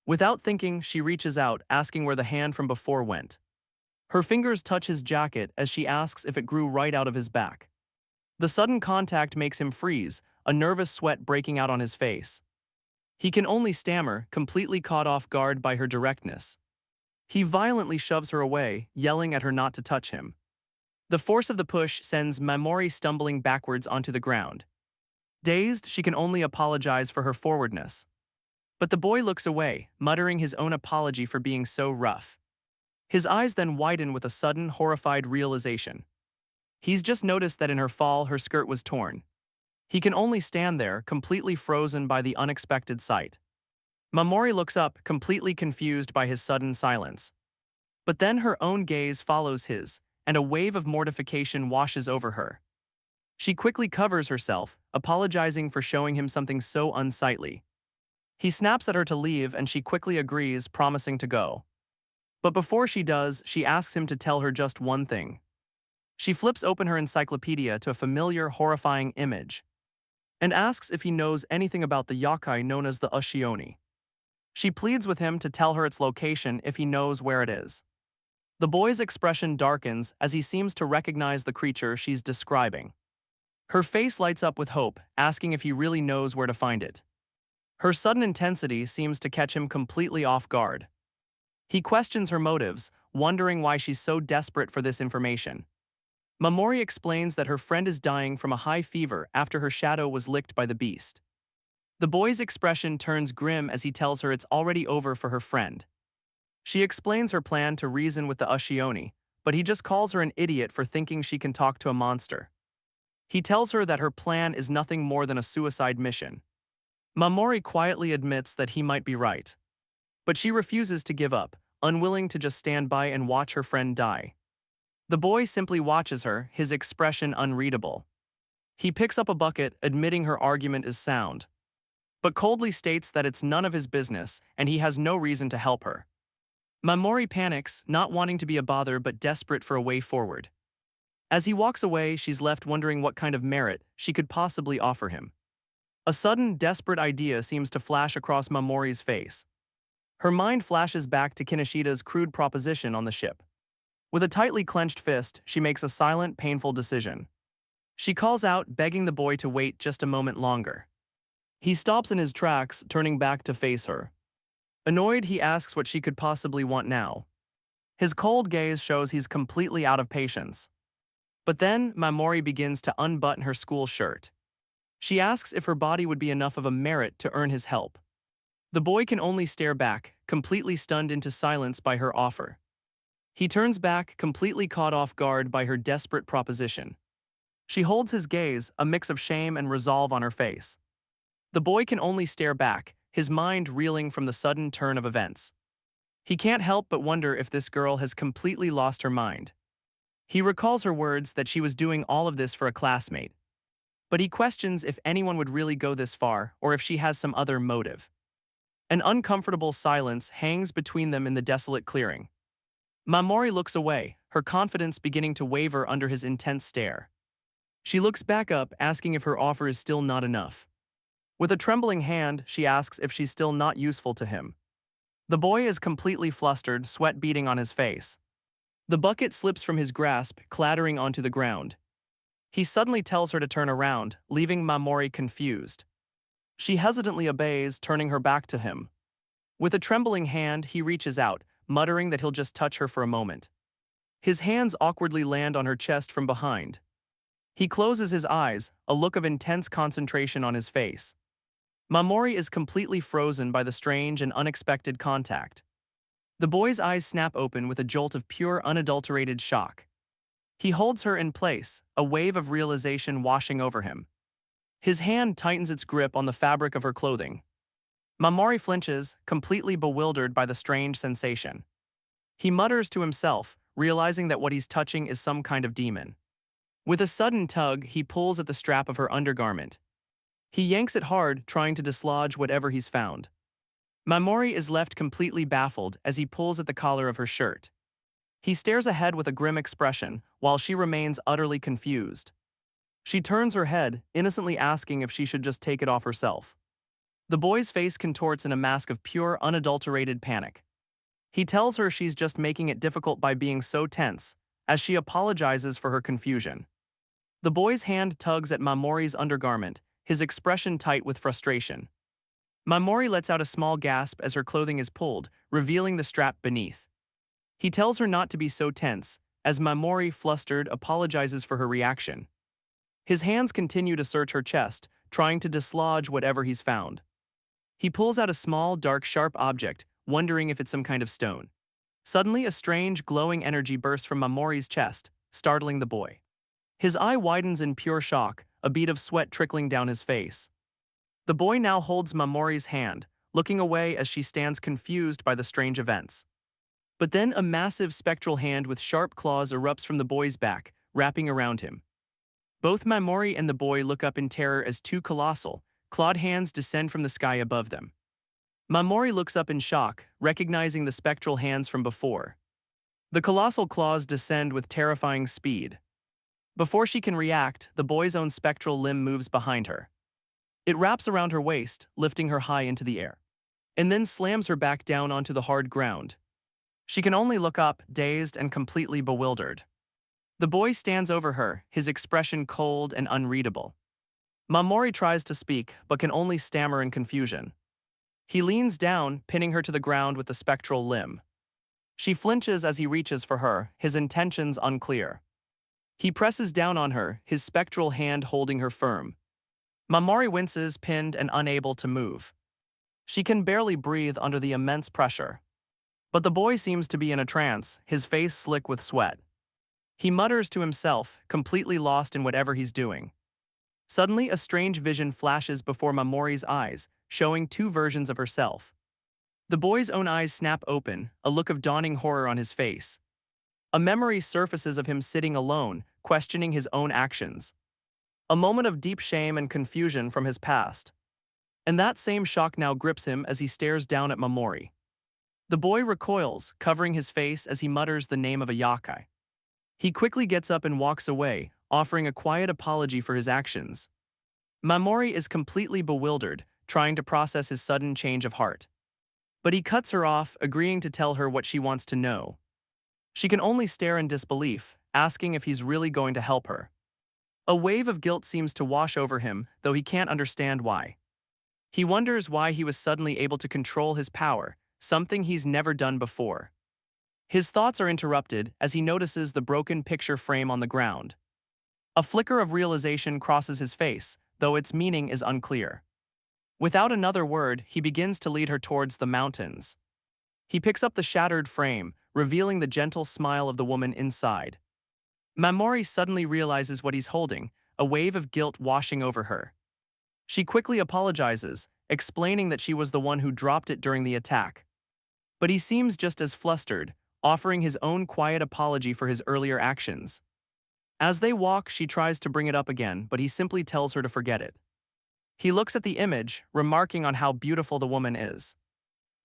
Speaker 1: Without thinking, she reaches out, asking where the hand from before went. Her fingers touch his jacket as she asks if it grew right out of his back. The sudden contact makes him freeze, a nervous sweat breaking out on his face. He can only stammer, completely caught off guard by her directness. He violently shoves her away, yelling at her not to touch him. The force of the push sends Mamorei stumbling backwards onto the ground. Dazed, she can only apologize for her forwardness. But the boy looks away, muttering his own apology for being so rough. His eyes then widen with a sudden, horrified realization. He's just noticed that in her fall, her skirt was torn. He can only stand there, completely frozen by the unexpected sight. Mamorei looks up, completely confused by his sudden silence. But then her own gaze follows his, and a wave of mortification washes over her. She quickly covers herself, apologizing for showing him something so unsightly. He snaps at her to leave and she quickly agrees, promising to go. But before she does, she asks him to tell her just one thing. She flips open her encyclopedia to a familiar, horrifying image, and asks if he knows anything about the yokai known as the Oshioni. She pleads with him to tell her its location if he knows where it is. The boy's expression darkens as he seems to recognize the creature she's describing. Her face lights up with hope, asking if he really knows where to find it. Her sudden intensity seems to catch him completely off guard. He questions her motives, wondering why she's so desperate for this information. Mamorei explains that her friend is dying from a high fever after her shadow was licked by the beast. The boy's expression turns grim as he tells her it's already over for her friend. She explains her plan to reason with the Oshioni, but he just calls her an idiot for thinking she can talk to a monster. He tells her that her plan is nothing more than a suicide mission. Mamorei quietly admits that he might be right. But she refuses to give up, unwilling to just stand by and watch her friend die. The boy simply watches her, his expression unreadable. He picks up a bucket, admitting her argument is sound, but coldly states that it's none of his business and he has no reason to help her. Mamorei panics, not wanting to be a bother but desperate for a way forward. As he walks away, she's left wondering what kind of merit she could possibly offer him. A sudden, desperate idea seems to flash across Mamorei's face. Her mind flashes back to Kineshida's crude proposition on the ship. With a tightly clenched fist, she makes a silent, painful decision. She calls out, begging the boy to wait just a moment longer. He stops in his tracks, turning back to face her. Annoyed, he asks what she could possibly want now. His cold gaze shows he's completely out of patience. But then, Mamorei begins to unbutton her school shirt. She asks if her body would be enough of a merit to earn his help. The boy can only stare back, completely stunned into silence by her offer. He turns back, completely caught off guard by her desperate proposition. She holds his gaze, a mix of shame and resolve on her face. The boy can only stare back, his mind reeling from the sudden turn of events. He can't help but wonder if this girl has completely lost her mind. He recalls her words that she was doing all of this for a classmate. But he questions if anyone would really go this far or if she has some other motive. An uncomfortable silence hangs between them in the desolate clearing. Mamorei looks away, her confidence beginning to waver under his intense stare. She looks back up, asking if her offer is still not enough. With a trembling hand, she asks if she's still not useful to him. The boy is completely flustered, sweat beading on his face. The bucket slips from his grasp, clattering onto the ground. He suddenly tells her to turn around, leaving Mamorei confused. She hesitantly obeys, turning her back to him. With a trembling hand, he reaches out, muttering that he'll just touch her for a moment. His hands awkwardly land on her chest from behind. He closes his eyes, a look of intense concentration on his face. Mamorei is completely frozen by the strange and unexpected contact. The boy's eyes snap open with a jolt of pure, unadulterated shock. He holds her in place, a wave of realization washing over him. His hand tightens its grip on the fabric of her clothing. Mamorei flinches, completely bewildered by the strange sensation. He mutters to himself, realizing that what he's touching is some kind of demon. With a sudden tug, he pulls at the strap of her undergarment. He yanks it hard, trying to dislodge whatever he's found. Mamorei is left completely baffled as he pulls at the collar of her shirt. He stares ahead with a grim expression, while she remains utterly confused. She turns her head, innocently asking if she should just take it off herself. The boy's face contorts in a mask of pure, unadulterated panic. He tells her she's just making it difficult by being so tense, as she apologizes for her confusion. The boy's hand tugs at Mamorei's undergarment, his expression tight with frustration. Mamorei lets out a small gasp as her clothing is pulled, revealing the strap beneath. He tells her not to be so tense, as Mamorei, flustered, apologizes for her reaction. His hands continue to search her chest, trying to dislodge whatever he's found. He pulls out a small, dark, sharp object, wondering if it's some kind of stone. Suddenly, a strange, glowing energy bursts from Mamorei's chest, startling the boy. His eye widens in pure shock, a bead of sweat trickling down his face. The boy now holds Mamorei's hand, looking away as she stands confused by the strange events. But then a massive spectral hand with sharp claws erupts from the boy's back, wrapping around him. Both Mamorei and the boy look up in terror as two colossal, clawed hands descend from the sky above them. Mamorei looks up in shock, recognizing the spectral hands from before. The colossal claws descend with terrifying speed. Before she can react, the boy's own spectral limb moves behind her. It wraps around her waist, lifting her high into the air, and then slams her back down onto the hard ground. She can only look up, dazed and completely bewildered. The boy stands over her, his expression cold and unreadable. Mamorei tries to speak, but can only stammer in confusion. He leans down, pinning her to the ground with the spectral limb. She flinches as he reaches for her, his intentions unclear. He presses down on her, his spectral hand holding her firm. Mamorei winces, pinned and unable to move. She can barely breathe under the immense pressure. But the boy seems to be in a trance, his face slick with sweat. He mutters to himself, completely lost in whatever he's doing. Suddenly, a strange vision flashes before Mamorei's eyes, showing two versions of herself. The boy's own eyes snap open, a look of dawning horror on his face. A memory surfaces of him sitting alone, questioning his own actions. A moment of deep shame and confusion from his past. And that same shock now grips him as he stares down at Mamorei. The boy recoils, covering his face as he mutters the name of a yokai. He quickly gets up and walks away, offering a quiet apology for his actions. Mamorei is completely bewildered, trying to process his sudden change of heart. But he cuts her off, agreeing to tell her what she wants to know. She can only stare in disbelief, asking if he's really going to help her. A wave of guilt seems to wash over him, though he can't understand why. He wonders why he was suddenly able to control his power, something he's never done before. His thoughts are interrupted as he notices the broken picture frame on the ground. A flicker of realization crosses his face, though its meaning is unclear. Without another word, he begins to lead her towards the mountains. He picks up the shattered frame, revealing the gentle smile of the woman inside. Mamorei suddenly realizes what he's holding, a wave of guilt washing over her. She quickly apologizes, explaining that she was the one who dropped it during the attack. But he seems just as flustered, offering his own quiet apology for his earlier actions. As they walk, she tries to bring it up again, but he simply tells her to forget it. He looks at the image, remarking on how beautiful the woman is.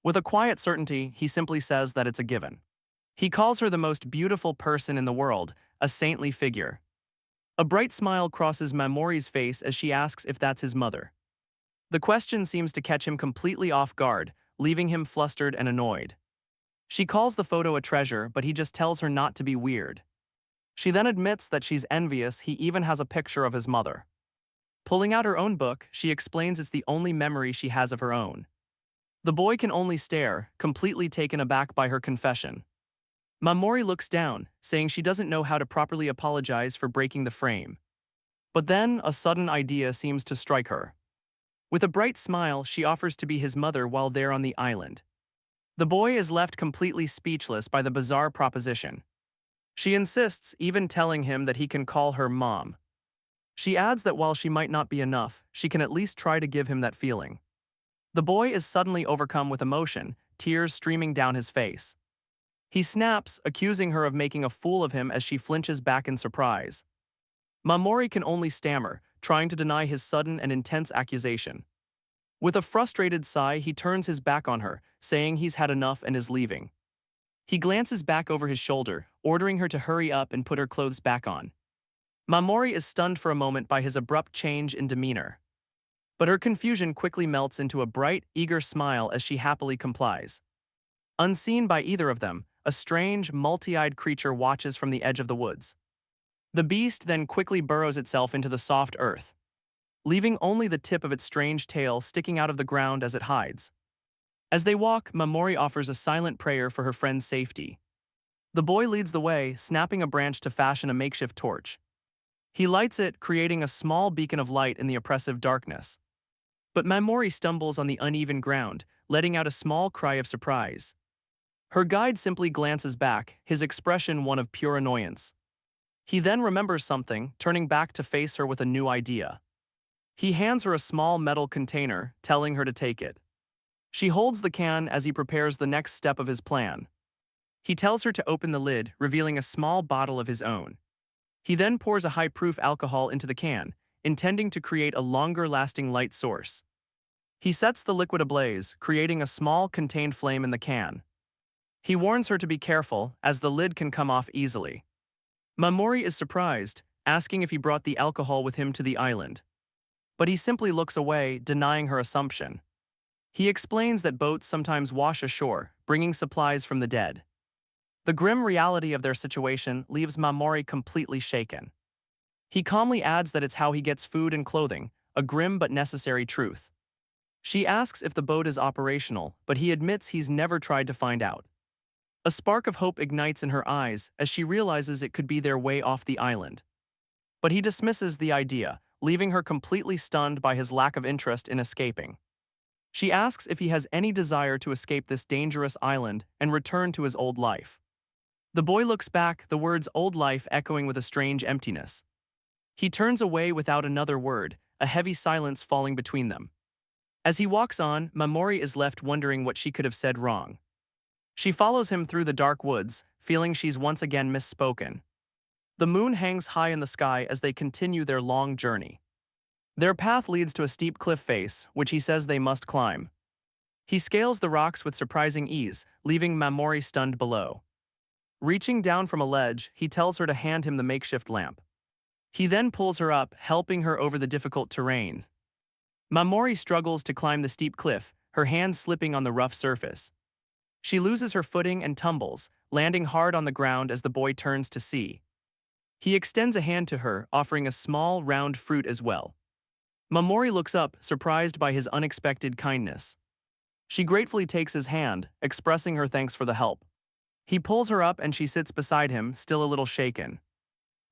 Speaker 1: With a quiet certainty, he simply says that it's a given. He calls her the most beautiful person in the world, a saintly figure. A bright smile crosses Mamorei's face as she asks if that's his mother. The question seems to catch him completely off guard, leaving him flustered and annoyed. She calls the photo a treasure, but he just tells her not to be weird. She then admits that she's envious he even has a picture of his mother. Pulling out her own book, she explains it's the only memory she has of her own. The boy can only stare, completely taken aback by her confession. Mamorei looks down, saying she doesn't know how to properly apologize for breaking the frame. But then, a sudden idea seems to strike her. With a bright smile, she offers to be his mother while they're on the island. The boy is left completely speechless by the bizarre proposition. She insists, even telling him that he can call her mom. She adds that while she might not be enough, she can at least try to give him that feeling. The boy is suddenly overcome with emotion, tears streaming down his face. He snaps, accusing her of making a fool of him as she flinches back in surprise. Mamorei can only stammer, trying to deny his sudden and intense accusation. With a frustrated sigh, he turns his back on her, saying he's had enough and is leaving. He glances back over his shoulder, ordering her to hurry up and put her clothes back on. Mamorei is stunned for a moment by his abrupt change in demeanor. But her confusion quickly melts into a bright, eager smile as she happily complies. Unseen by either of them, a strange, multi-eyed creature watches from the edge of the woods. The beast then quickly burrows itself into the soft earth, leaving only the tip of its strange tail sticking out of the ground as it hides. As they walk, Mamorei offers a silent prayer for her friend's safety. The boy leads the way, snapping a branch to fashion a makeshift torch. He lights it, creating a small beacon of light in the oppressive darkness. But Mamorei stumbles on the uneven ground, letting out a small cry of surprise. Her guide simply glances back, his expression one of pure annoyance. He then remembers something, turning back to face her with a new idea. He hands her a small metal container, telling her to take it. She holds the can as he prepares the next step of his plan. He tells her to open the lid, revealing a small bottle of his own. He then pours a high-proof alcohol into the can, intending to create a longer-lasting light source. He sets the liquid ablaze, creating a small contained flame in the can. He warns her to be careful, as the lid can come off easily. Mamorei is surprised, asking if he brought the alcohol with him to the island. But he simply looks away, denying her assumption. He explains that boats sometimes wash ashore, bringing supplies from the dead. The grim reality of their situation leaves Mamorei completely shaken. He calmly adds that it's how he gets food and clothing, a grim but necessary truth. She asks if the boat is operational, but he admits he's never tried to find out. A spark of hope ignites in her eyes as she realizes it could be their way off the island. But he dismisses the idea, leaving her completely stunned by his lack of interest in escaping. She asks if he has any desire to escape this dangerous island and return to his old life. The boy looks back, the words old life echoing with a strange emptiness. He turns away without another word, a heavy silence falling between them. As he walks on, Mamorei is left wondering what she could have said wrong. She follows him through the dark woods, feeling she's once again misspoken. The moon hangs high in the sky as they continue their long journey. Their path leads to a steep cliff face, which he says they must climb. He scales the rocks with surprising ease, leaving Mamorei stunned below. Reaching down from a ledge, he tells her to hand him the makeshift lamp. He then pulls her up, helping her over the difficult terrain. Mamorei struggles to climb the steep cliff, her hands slipping on the rough surface. She loses her footing and tumbles, landing hard on the ground as the boy turns to see. He extends a hand to her, offering a small, round fruit as well. Mamorei looks up, surprised by his unexpected kindness. She gratefully takes his hand, expressing her thanks for the help. He pulls her up and she sits beside him, still a little shaken.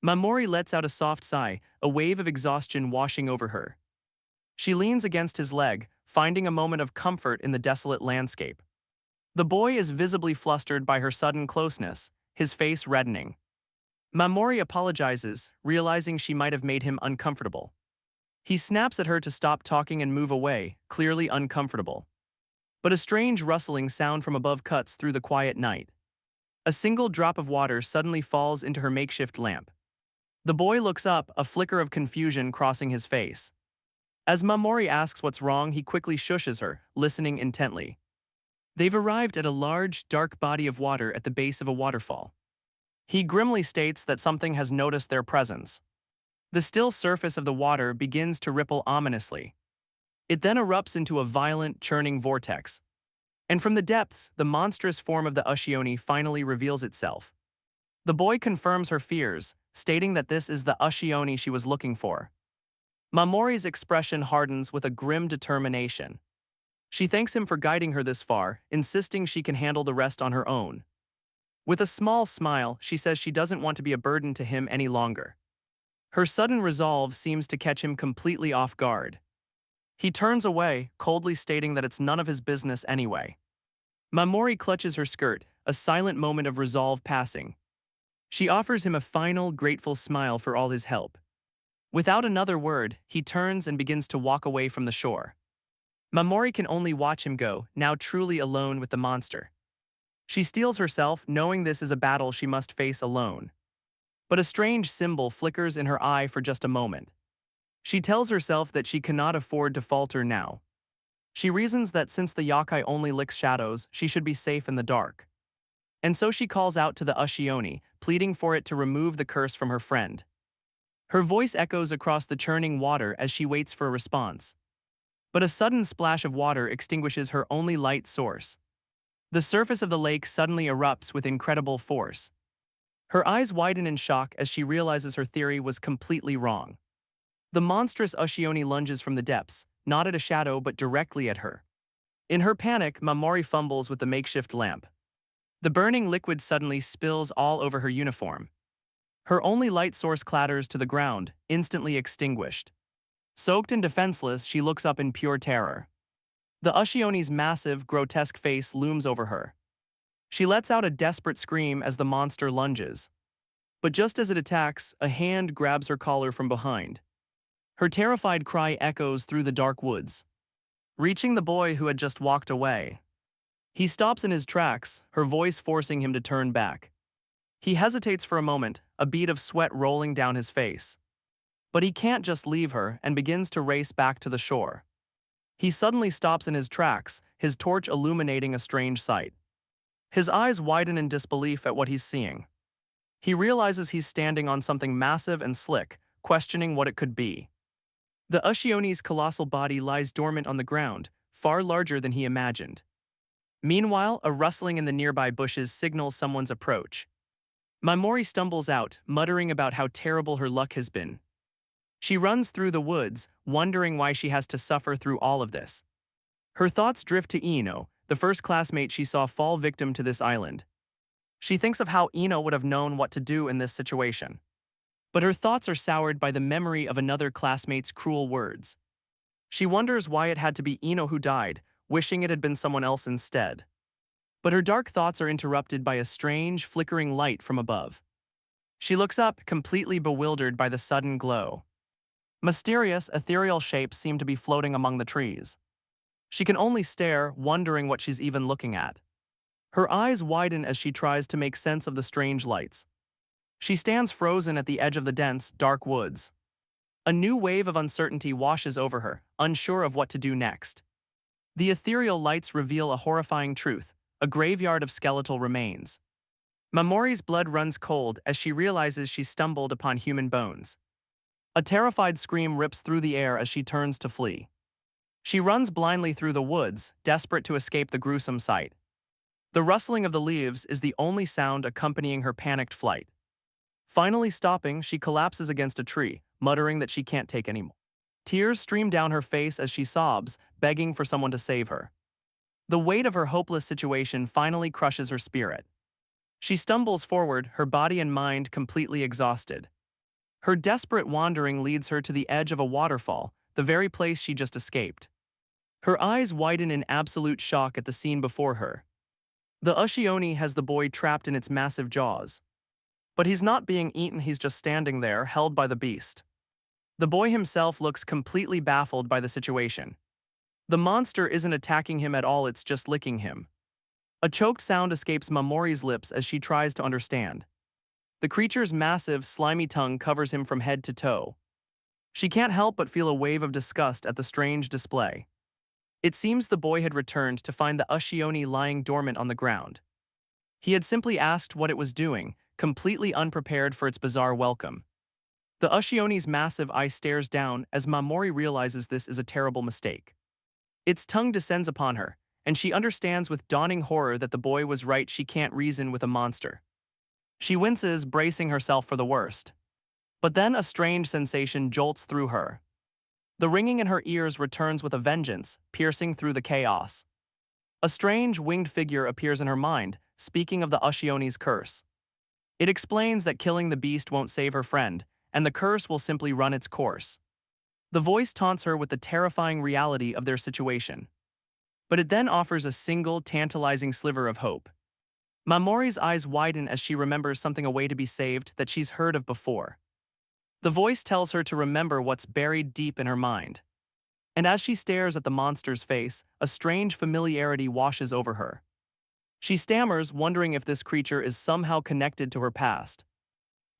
Speaker 1: Mamorei lets out a soft sigh, a wave of exhaustion washing over her. She leans against his leg, finding a moment of comfort in the desolate landscape. The boy is visibly flustered by her sudden closeness, his face reddening. Mamorei apologizes, realizing she might have made him uncomfortable. He snaps at her to stop talking and move away, clearly uncomfortable. But a strange rustling sound from above cuts through the quiet night. A single drop of water suddenly falls into her makeshift lamp. The boy looks up, a flicker of confusion crossing his face. As Mamorei asks what's wrong, he quickly shushes her, listening intently. They've arrived at a large, dark body of water at the base of a waterfall. He grimly states that something has noticed their presence. The still surface of the water begins to ripple ominously. It then erupts into a violent, churning vortex. And from the depths, the monstrous form of the Oshioni finally reveals itself. The boy confirms her fears, stating that this is the Oshioni she was looking for. Mamorei's expression hardens with a grim determination. She thanks him for guiding her this far, insisting she can handle the rest on her own. With a small smile, she says she doesn't want to be a burden to him any longer. Her sudden resolve seems to catch him completely off guard. He turns away, coldly stating that it's none of his business anyway. Mamorei clutches her skirt, a silent moment of resolve passing. She offers him a final, grateful smile for all his help. Without another word, he turns and begins to walk away from the shore. Mamorei can only watch him go, now truly alone with the monster. She steels herself, knowing this is a battle she must face alone. But a strange symbol flickers in her eye for just a moment. She tells herself that she cannot afford to falter now. She reasons that since the yokai only licks shadows, she should be safe in the dark. And so she calls out to the Oshioni, pleading for it to remove the curse from her friend. Her voice echoes across the churning water as she waits for a response. But a sudden splash of water extinguishes her only light source. The surface of the lake suddenly erupts with incredible force. Her eyes widen in shock as she realizes her theory was completely wrong. The monstrous Oshioni lunges from the depths, not at a shadow but directly at her. In her panic, Mamorei fumbles with the makeshift lamp. The burning liquid suddenly spills all over her uniform. Her only light source clatters to the ground, instantly extinguished. Soaked and defenseless, she looks up in pure terror. The Oshioni's massive, grotesque face looms over her. She lets out a desperate scream as the monster lunges. But just as it attacks, a hand grabs her collar from behind. Her terrified cry echoes through the dark woods, reaching the boy who had just walked away. He stops in his tracks, her voice forcing him to turn back. He hesitates for a moment, a bead of sweat rolling down his face. But he can't just leave her and begins to race back to the shore. He suddenly stops in his tracks, his torch illuminating a strange sight. His eyes widen in disbelief at what he's seeing. He realizes he's standing on something massive and slick, questioning what it could be. The Oshioni's colossal body lies dormant on the ground, far larger than he imagined. Meanwhile, a rustling in the nearby bushes signals someone's approach. Mamorei stumbles out, muttering about how terrible her luck has been. She runs through the woods, wondering why she has to suffer through all of this. Her thoughts drift to Ino, the first classmate she saw fall victim to this island. She thinks of how Ino would have known what to do in this situation. But her thoughts are soured by the memory of another classmate's cruel words. She wonders why it had to be Ino who died, wishing it had been someone else instead. But her dark thoughts are interrupted by a strange, flickering light from above. She looks up, completely bewildered by the sudden glow. Mysterious, ethereal shapes seem to be floating among the trees. She can only stare, wondering what she's even looking at. Her eyes widen as she tries to make sense of the strange lights. She stands frozen at the edge of the dense, dark woods. A new wave of uncertainty washes over her, unsure of what to do next. The ethereal lights reveal a horrifying truth, a graveyard of skeletal remains. Mamorei's blood runs cold as she realizes she stumbled upon human bones. A terrified scream rips through the air as she turns to flee. She runs blindly through the woods, desperate to escape the gruesome sight. The rustling of the leaves is the only sound accompanying her panicked flight. Finally stopping, she collapses against a tree, muttering that she can't take any more. Tears stream down her face as she sobs, begging for someone to save her. The weight of her hopeless situation finally crushes her spirit. She stumbles forward, her body and mind completely exhausted. Her desperate wandering leads her to the edge of a waterfall, the very place she just escaped. Her eyes widen in absolute shock at the scene before her. The Oshioni has the boy trapped in its massive jaws. But he's not being eaten, he's just standing there, held by the beast. The boy himself looks completely baffled by the situation. The monster isn't attacking him at all, it's just licking him. A choked sound escapes Mamorei's lips as she tries to understand. The creature's massive, slimy tongue covers him from head to toe. She can't help but feel a wave of disgust at the strange display. It seems the boy had returned to find the Oshioni lying dormant on the ground. He had simply asked what it was doing, completely unprepared for its bizarre welcome. The Oshioni's massive eye stares down as Mamorei realizes this is a terrible mistake. Its tongue descends upon her, and she understands with dawning horror that the boy was right, she can't reason with a monster. She winces, bracing herself for the worst. But then a strange sensation jolts through her. The ringing in her ears returns with a vengeance, piercing through the chaos. A strange winged figure appears in her mind, speaking of the Oshioni's curse. It explains that killing the beast won't save her friend, and the curse will simply run its course. The voice taunts her with the terrifying reality of their situation. But it then offers a single, tantalizing sliver of hope. Mamorei's eyes widen as she remembers something, a way to be saved that she's heard of before. The voice tells her to remember what's buried deep in her mind. And as she stares at the monster's face, a strange familiarity washes over her. She stammers, wondering if this creature is somehow connected to her past.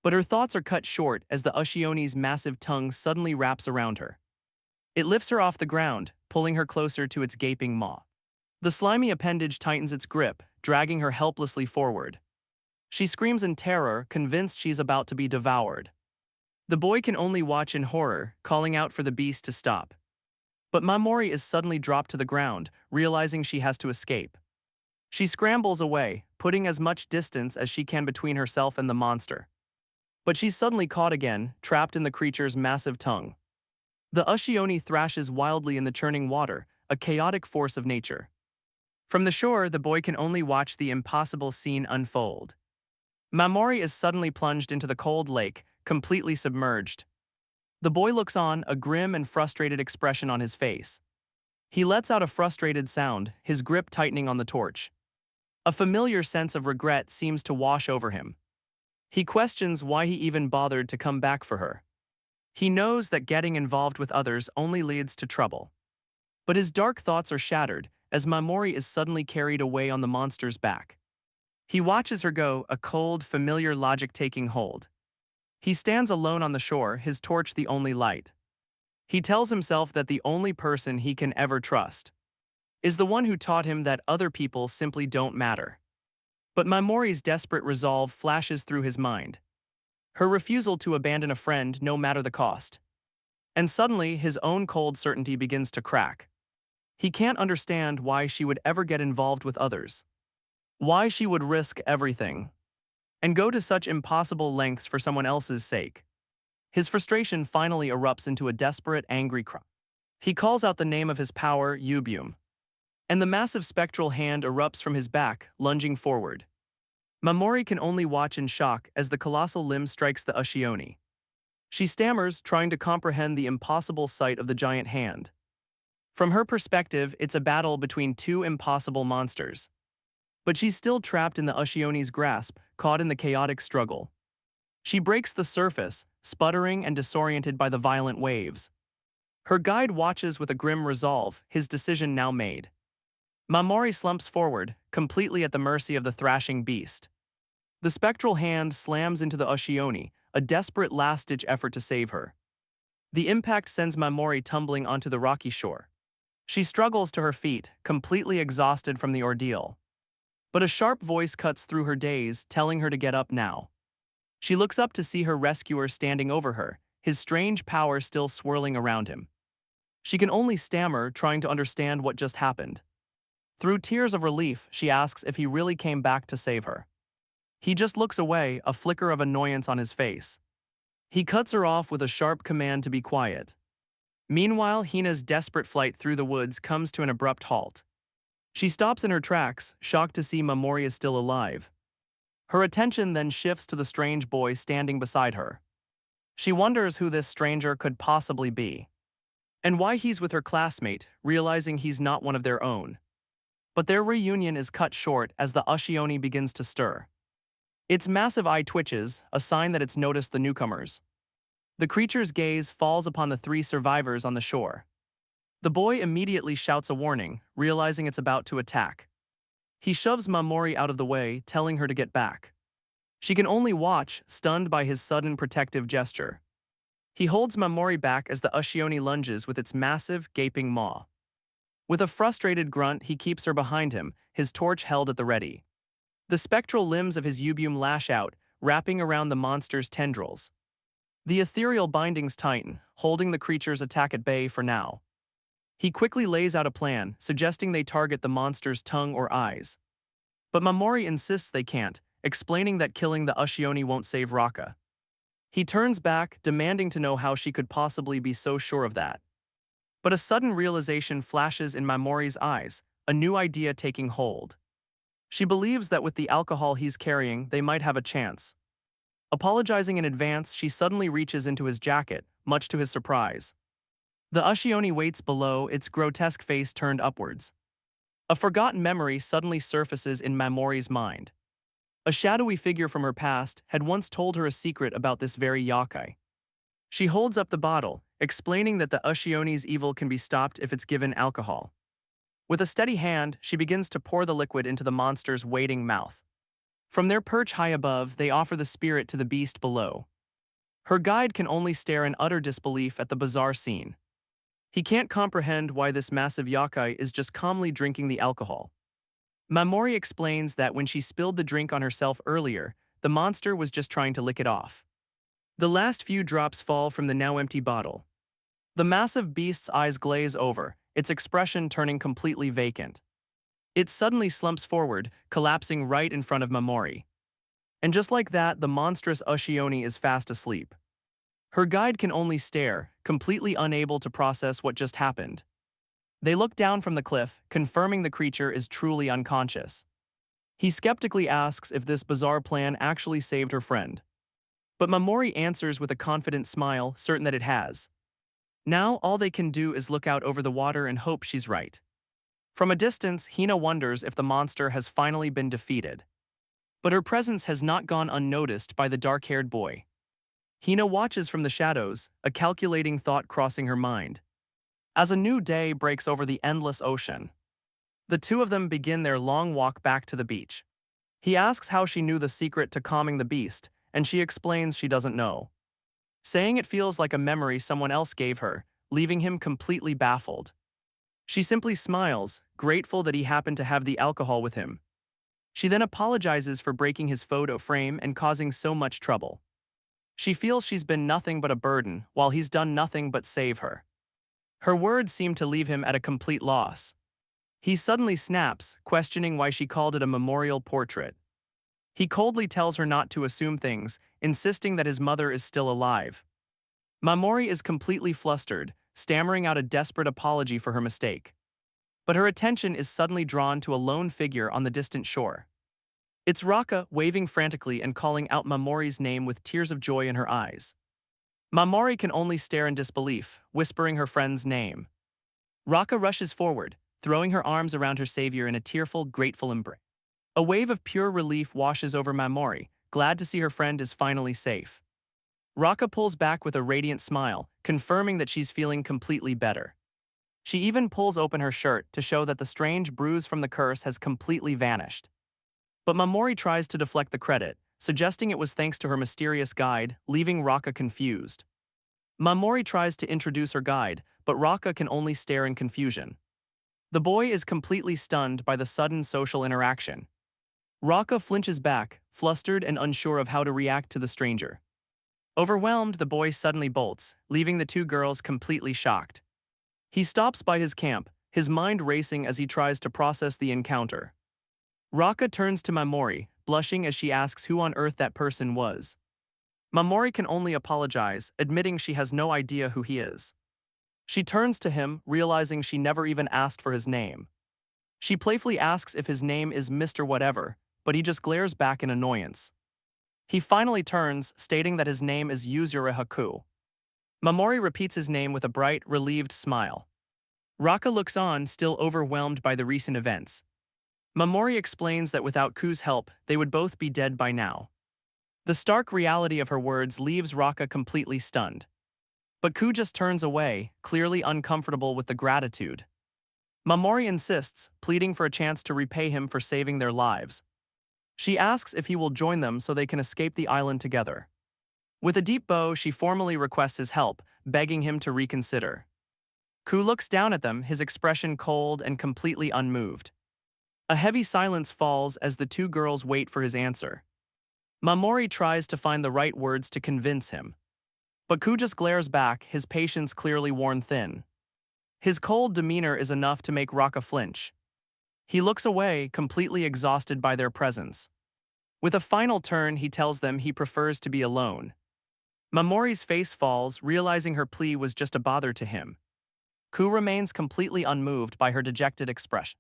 Speaker 1: But her thoughts are cut short as the Oshioni's massive tongue suddenly wraps around her. It lifts her off the ground, pulling her closer to its gaping maw. The slimy appendage tightens its grip, dragging her helplessly forward. She screams in terror, convinced she's about to be devoured. The boy can only watch in horror, calling out for the beast to stop. But Mamorei is suddenly dropped to the ground, realizing she has to escape. She scrambles away, putting as much distance as she can between herself and the monster. But she's suddenly caught again, trapped in the creature's massive tongue. The Oshioni thrashes wildly in the churning water, a chaotic force of nature. From the shore, the boy can only watch the impossible scene unfold. Mamorei is suddenly plunged into the cold lake, completely submerged. The boy looks on, a grim and frustrated expression on his face. He lets out a frustrated sound, his grip tightening on the torch. A familiar sense of regret seems to wash over him. He questions why he even bothered to come back for her. He knows that getting involved with others only leads to trouble. But his dark thoughts are shattered as Mamorei is suddenly carried away on the monster's back. He watches her go, a cold, familiar logic taking hold. He stands alone on the shore, his torch the only light. He tells himself that the only person he can ever trust is the one who taught him that other people simply don't matter. But Mamorei's desperate resolve flashes through his mind. Her refusal to abandon a friend no matter the cost. And suddenly, his own cold certainty begins to crack. He can't understand why she would ever get involved with others. Why she would risk everything and go to such impossible lengths for someone else's sake. His frustration finally erupts into a desperate, angry cry. He calls out the name of his power, Yubium. And the massive spectral hand erupts from his back, lunging forward. Mamorei can only watch in shock as the colossal limb strikes the Oshioni. She stammers, trying to comprehend the impossible sight of the giant hand. From her perspective, it's a battle between two impossible monsters. But she's still trapped in the Oshioni's grasp, caught in the chaotic struggle. She breaks the surface, sputtering and disoriented by the violent waves. Her guide watches with a grim resolve, his decision now made. Mamorei slumps forward, completely at the mercy of the thrashing beast. The spectral hand slams into the Oshioni, a desperate last-ditch effort to save her. The impact sends Mamorei tumbling onto the rocky shore. She struggles to her feet, completely exhausted from the ordeal. But a sharp voice cuts through her daze, telling her to get up now. She looks up to see her rescuer standing over her, his strange power still swirling around him. She can only stammer, trying to understand what just happened. Through tears of relief, she asks if he really came back to save her. He just looks away, a flicker of annoyance on his face. He cuts her off with a sharp command to be quiet. Meanwhile, Hina's desperate flight through the woods comes to an abrupt halt. She stops in her tracks, shocked to see Mamorei is still alive. Her attention then shifts to the strange boy standing beside her. She wonders who this stranger could possibly be, and why he's with her classmate, realizing he's not one of their own. but their reunion is cut short as the Oshioni begins to stir. Its massive eye twitches, a sign that it's noticed the newcomers. The creature's gaze falls upon the three survivors on the shore. The boy immediately shouts a warning, realizing it's about to attack. He shoves Mamorei out of the way, telling her to get back. She can only watch, stunned by his sudden protective gesture. He holds Mamorei back as the Oshioni lunges with its massive, gaping maw. With a frustrated grunt, he keeps her behind him, his torch held at the ready. The spectral limbs of his yubium lash out, wrapping around the monster's tendrils. The ethereal bindings tighten, holding the creature's attack at bay for now. He quickly lays out a plan, suggesting they target the monster's tongue or eyes. But Mamorei insists they can't, explaining that killing the Oshioni won't save Rocka. He turns back, demanding to know how she could possibly be so sure of that. But a sudden realization flashes in Mamorei's eyes, a new idea taking hold. She believes that with the alcohol he's carrying, they might have a chance. Apologizing in advance, she suddenly reaches into his jacket, much to his surprise. The Oshioni waits below, its grotesque face turned upwards. A forgotten memory suddenly surfaces in Mamorei's mind. A shadowy figure from her past had once told her a secret about this very yokai. She holds up the bottle, explaining that the Oshioni's evil can be stopped if it's given alcohol. With a steady hand, she begins to pour the liquid into the monster's waiting mouth. From their perch high above, they offer the spirit to the beast below. Her guide can only stare in utter disbelief at the bizarre scene. He can't comprehend why this massive yokai is just calmly drinking the alcohol. Mamorei explains that when she spilled the drink on herself earlier, the monster was just trying to lick it off. The last few drops fall from the now empty bottle. The massive beast's eyes glaze over, its expression turning completely vacant. It suddenly slumps forward, collapsing right in front of Mamorei. And just like that, the monstrous Oshioni is fast asleep. Her guide can only stare, completely unable to process what just happened. They look down from the cliff, confirming the creature is truly unconscious. He skeptically asks if this bizarre plan actually saved her friend. But Mamorei answers with a confident smile, certain that it has. Now all they can do is look out over the water and hope she's right. From a distance, Hina wonders if the monster has finally been defeated. But her presence has not gone unnoticed by the dark-haired boy. Hina watches from the shadows, a calculating thought crossing her mind. As a new day breaks over the endless ocean, the two of them begin their long walk back to the beach. He asks how she knew the secret to calming the beast, and she explains she doesn't know, saying it feels like a memory someone else gave her, leaving him completely baffled. She simply smiles, grateful that he happened to have the alcohol with him. She then apologizes for breaking his photo frame and causing so much trouble. She feels she's been nothing but a burden, while he's done nothing but save her. Her words seem to leave him at a complete loss. He suddenly snaps, questioning why she called it a memorial portrait. He coldly tells her not to assume things, insisting that his mother is still alive. Mamorei is completely flustered, stammering out a desperate apology for her mistake. But her attention is suddenly drawn to a lone figure on the distant shore. It's Rocka, waving frantically and calling out Mamorei's name with tears of joy in her eyes. Mamorei can only stare in disbelief, whispering her friend's name. Rocka rushes forward, throwing her arms around her savior in a tearful, grateful embrace. A wave of pure relief washes over Mamorei, glad to see her friend is finally safe. Rocka pulls back with a radiant smile, confirming that she's feeling completely better. She even pulls open her shirt to show that the strange bruise from the curse has completely vanished. But Mamorei tries to deflect the credit, suggesting it was thanks to her mysterious guide, leaving Rocka confused. Mamorei tries to introduce her guide, but Rocka can only stare in confusion. The boy is completely stunned by the sudden social interaction. Rocka flinches back, flustered and unsure of how to react to the stranger. Overwhelmed, the boy suddenly bolts, leaving the two girls completely shocked. He stops by his camp, his mind racing as he tries to process the encounter. Rocka turns to Mamorei, blushing as she asks who on earth that person was. Mamorei can only apologize, admitting she has no idea who he is. She turns to him, realizing she never even asked for his name. She playfully asks if his name is Mr. Whatever, but he just glares back in annoyance. He finally turns, stating that his name is Yuzure Haku. Mamorei repeats his name with a bright, relieved smile. Rocka looks on, still overwhelmed by the recent events. Mamorei explains that without Ku's help, they would both be dead by now. The stark reality of her words leaves Rocka completely stunned. But Ku just turns away, clearly uncomfortable with the gratitude. Mamorei insists, pleading for a chance to repay him for saving their lives. She asks if he will join them so they can escape the island together. With a deep bow, she formally requests his help, begging him to reconsider. Ku looks down at them, his expression cold and completely unmoved. A heavy silence falls as the two girls wait for his answer. Mamorei tries to find the right words to convince him. But Ku just glares back, his patience clearly worn thin. His cold demeanor is enough to make Rocka flinch. He looks away, completely exhausted by their presence. With a final turn, he tells them he prefers to be alone. Mamorei's face falls, realizing her plea was just a bother to him. Ku remains completely unmoved by her dejected expression.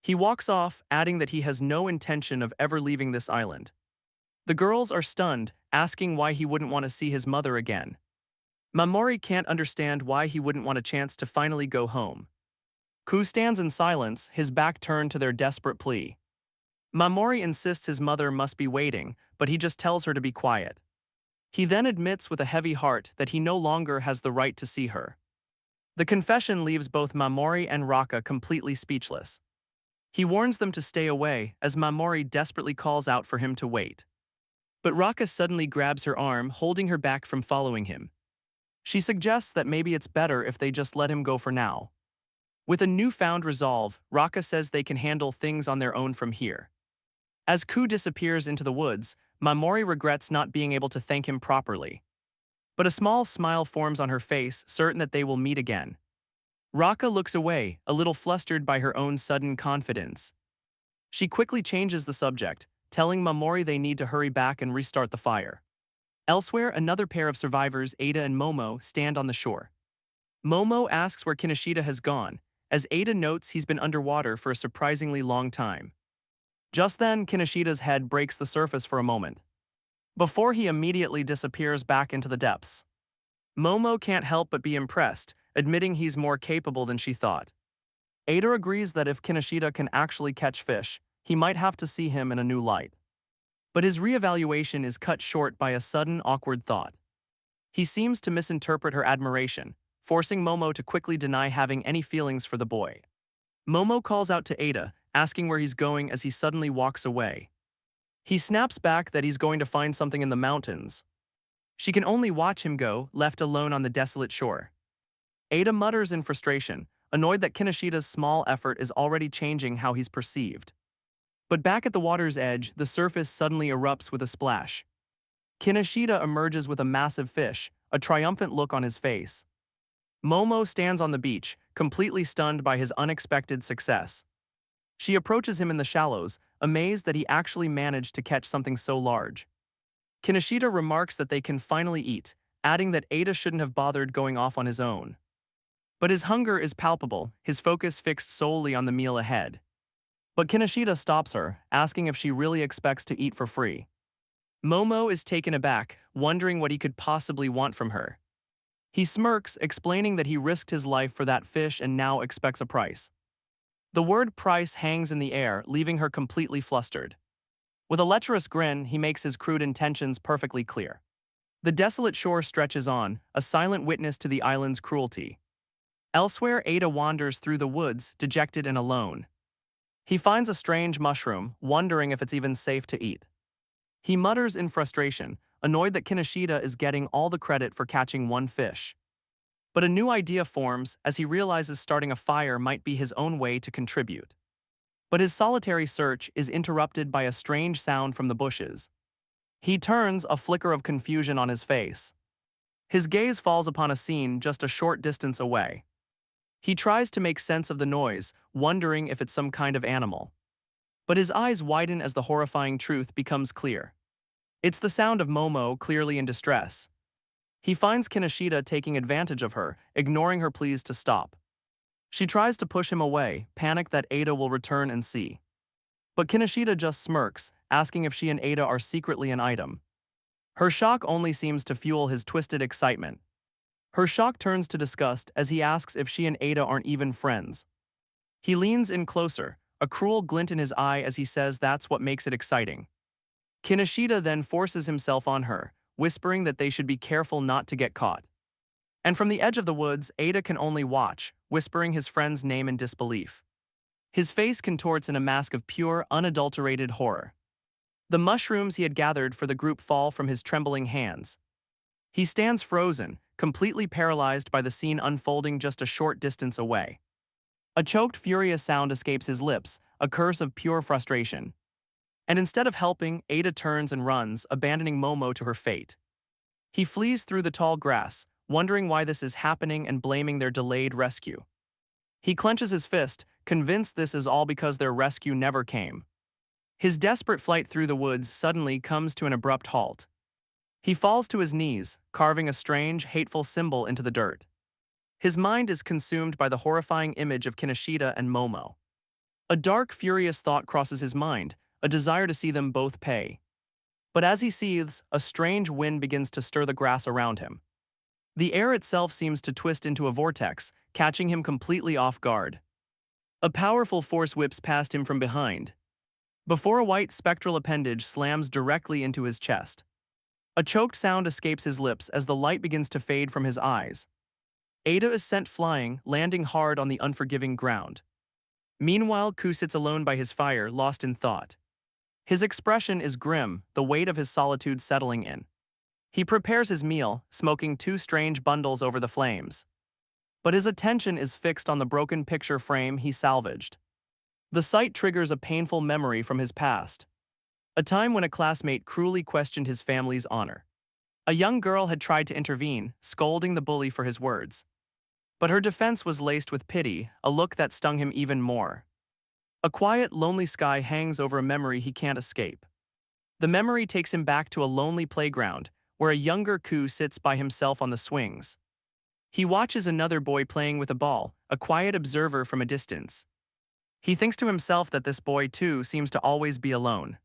Speaker 1: He walks off, adding that he has no intention of ever leaving this island. The girls are stunned, asking why he wouldn't want to see his mother again. Mamorei can't understand why he wouldn't want a chance to finally go home. Ku stands in silence, his back turned to their desperate plea. Mamorei insists his mother must be waiting, but he just tells her to be quiet. He then admits with a heavy heart that he no longer has the right to see her. The confession leaves both Mamorei and Rocka completely speechless. He warns them to stay away as Mamorei desperately calls out for him to wait. But Rocka suddenly grabs her arm, holding her back from following him. She suggests that maybe it's better if they just let him go for now. With a newfound resolve, Rocka says they can handle things on their own from here. As Ku disappears into the woods, Mamorei regrets not being able to thank him properly. But a small smile forms on her face, certain that they will meet again. Rocka looks away, a little flustered by her own sudden confidence. She quickly changes the subject, telling Mamorei they need to hurry back and restart the fire. Elsewhere, another pair of survivors, Ada and Momo, stand on the shore. Momo asks where Kinoshida has gone, as Ada notes he's been underwater for a surprisingly long time. Just then, Kineshida's head breaks the surface for a moment, before he immediately disappears back into the depths. Momo can't help but be impressed, admitting he's more capable than she thought. Ada agrees that if Kinoshida can actually catch fish, he might have to see him in a new light. But his reevaluation is cut short by a sudden, awkward thought. He seems to misinterpret her admiration, forcing Momo to quickly deny having any feelings for the boy. Momo calls out to Ada, asking where he's going as he suddenly walks away. He snaps back that he's going to find something in the mountains. She can only watch him go, left alone on the desolate shore. Ada mutters in frustration, annoyed that Kineshida's small effort is already changing how he's perceived. But back at the water's edge, the surface suddenly erupts with a splash. Kinoshida emerges with a massive fish, a triumphant look on his face. Momo stands on the beach, completely stunned by his unexpected success. She approaches him in the shallows, amazed that he actually managed to catch something so large. Kinoshida remarks that they can finally eat, adding that Ada shouldn't have bothered going off on his own. But his hunger is palpable, his focus fixed solely on the meal ahead. But Kinoshida stops her, asking if she really expects to eat for free. Momo is taken aback, wondering what he could possibly want from her. He smirks, explaining that he risked his life for that fish and now expects a price. The word price hangs in the air, leaving her completely flustered. With a lecherous grin, he makes his crude intentions perfectly clear. The desolate shore stretches on, a silent witness to the island's cruelty. Elsewhere, Ada wanders through the woods, dejected and alone. He finds a strange mushroom, wondering if it's even safe to eat. He mutters in frustration, annoyed that Kinoshida is getting all the credit for catching one fish. But a new idea forms as he realizes starting a fire might be his own way to contribute. But his solitary search is interrupted by a strange sound from the bushes. He turns, a flicker of confusion on his face. His gaze falls upon a scene just a short distance away. He tries to make sense of the noise, wondering if it's some kind of animal. But his eyes widen as the horrifying truth becomes clear. It's the sound of Momo, clearly in distress. He finds Kinoshida taking advantage of her, ignoring her pleas to stop. She tries to push him away, panicked that Ada will return and see. But Kinoshida just smirks, asking if she and Ada are secretly an item. Her shock only seems to fuel his twisted excitement. Her shock turns to disgust as he asks if she and Ada aren't even friends. He leans in closer, a cruel glint in his eye as he says that's what makes it exciting. Kinoshida then forces himself on her, whispering that they should be careful not to get caught. And from the edge of the woods, Ada can only watch, whispering his friend's name in disbelief. His face contorts in a mask of pure, unadulterated horror. The mushrooms he had gathered for the group fall from his trembling hands. He stands frozen, completely paralyzed by the scene unfolding just a short distance away. A choked, furious sound escapes his lips, a curse of pure frustration. And instead of helping, Ada turns and runs, abandoning Momo to her fate. He flees through the tall grass, wondering why this is happening and blaming their delayed rescue. He clenches his fist, convinced this is all because their rescue never came. His desperate flight through the woods suddenly comes to an abrupt halt. He falls to his knees, carving a strange, hateful symbol into the dirt. His mind is consumed by the horrifying image of Kinoshida and Momo. A dark, furious thought crosses his mind, a desire to see them both pay. But as he seethes, a strange wind begins to stir the grass around him. The air itself seems to twist into a vortex, catching him completely off guard. A powerful force whips past him from behind, before a white spectral appendage slams directly into his chest. A choked sound escapes his lips as the light begins to fade from his eyes. Ada is sent flying, landing hard on the unforgiving ground. Meanwhile, Ku sits alone by his fire, lost in thought. His expression is grim, the weight of his solitude settling in. He prepares his meal, smoking two strange bundles over the flames. But his attention is fixed on the broken picture frame he salvaged. The sight triggers a painful memory from his past. A time when a classmate cruelly questioned his family's honor. A young girl had tried to intervene, scolding the bully for his words. But her defense was laced with pity, a look that stung him even more. A quiet, lonely sky hangs over a memory he can't escape. The memory takes him back to a lonely playground, where a younger Ku sits by himself on the swings. He watches another boy playing with a ball, a quiet observer from a distance. He thinks to himself that this boy, too, seems to always be alone.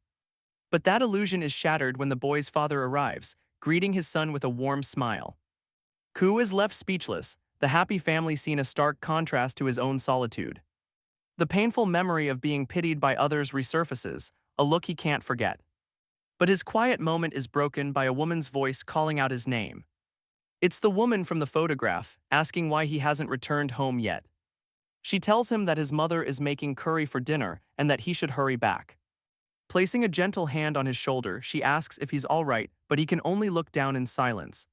Speaker 1: But that illusion is shattered when the boy's father arrives, greeting his son with a warm smile. Ku is left speechless, the happy family scene a stark contrast to his own solitude. The painful memory of being pitied by others resurfaces, a look he can't forget. But his quiet moment is broken by a woman's voice calling out his name. It's the woman from the photograph, asking why he hasn't returned home yet. She tells him that his mother is making curry for dinner and that he should hurry back. Placing a gentle hand on his shoulder, she asks if he's all right, but he can only look down in silence.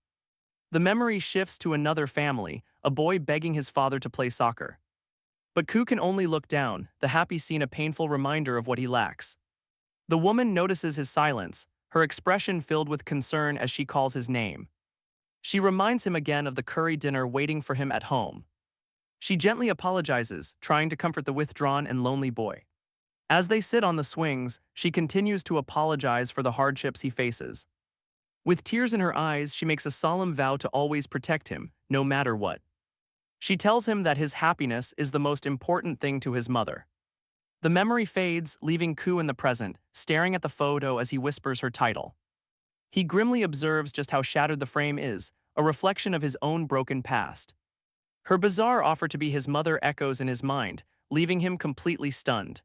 Speaker 1: The memory shifts to another family, a boy begging his father to play soccer. But Ku can only look down, the happy scene a painful reminder of what he lacks. The woman notices his silence, her expression filled with concern as she calls his name. She reminds him again of the curry dinner waiting for him at home. She gently apologizes, trying to comfort the withdrawn and lonely boy. As they sit on the swings, she continues to apologize for the hardships he faces. With tears in her eyes, she makes a solemn vow to always protect him, no matter what. She tells him that his happiness is the most important thing to his mother. The memory fades, leaving Ku in the present, staring at the photo as he whispers her title. He grimly observes just how shattered the frame is, a reflection of his own broken past. Her bizarre offer to be his mother echoes in his mind, leaving him completely stunned.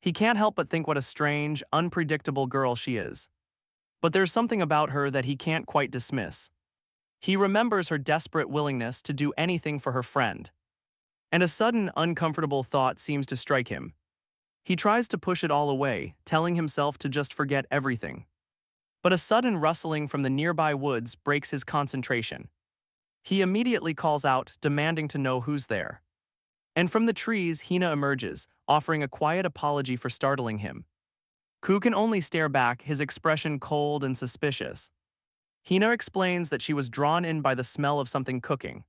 Speaker 1: He can't help but think what a strange, unpredictable girl she is. But there's something about her that he can't quite dismiss. He remembers her desperate willingness to do anything for her friend. And a sudden, uncomfortable thought seems to strike him. He tries to push it all away, telling himself to just forget everything. But a sudden rustling from the nearby woods breaks his concentration. He immediately calls out, demanding to know who's there. And from the trees, Hina emerges, offering a quiet apology for startling him. Ku can only stare back, his expression cold and suspicious. Hina explains that she was drawn in by the smell of something cooking.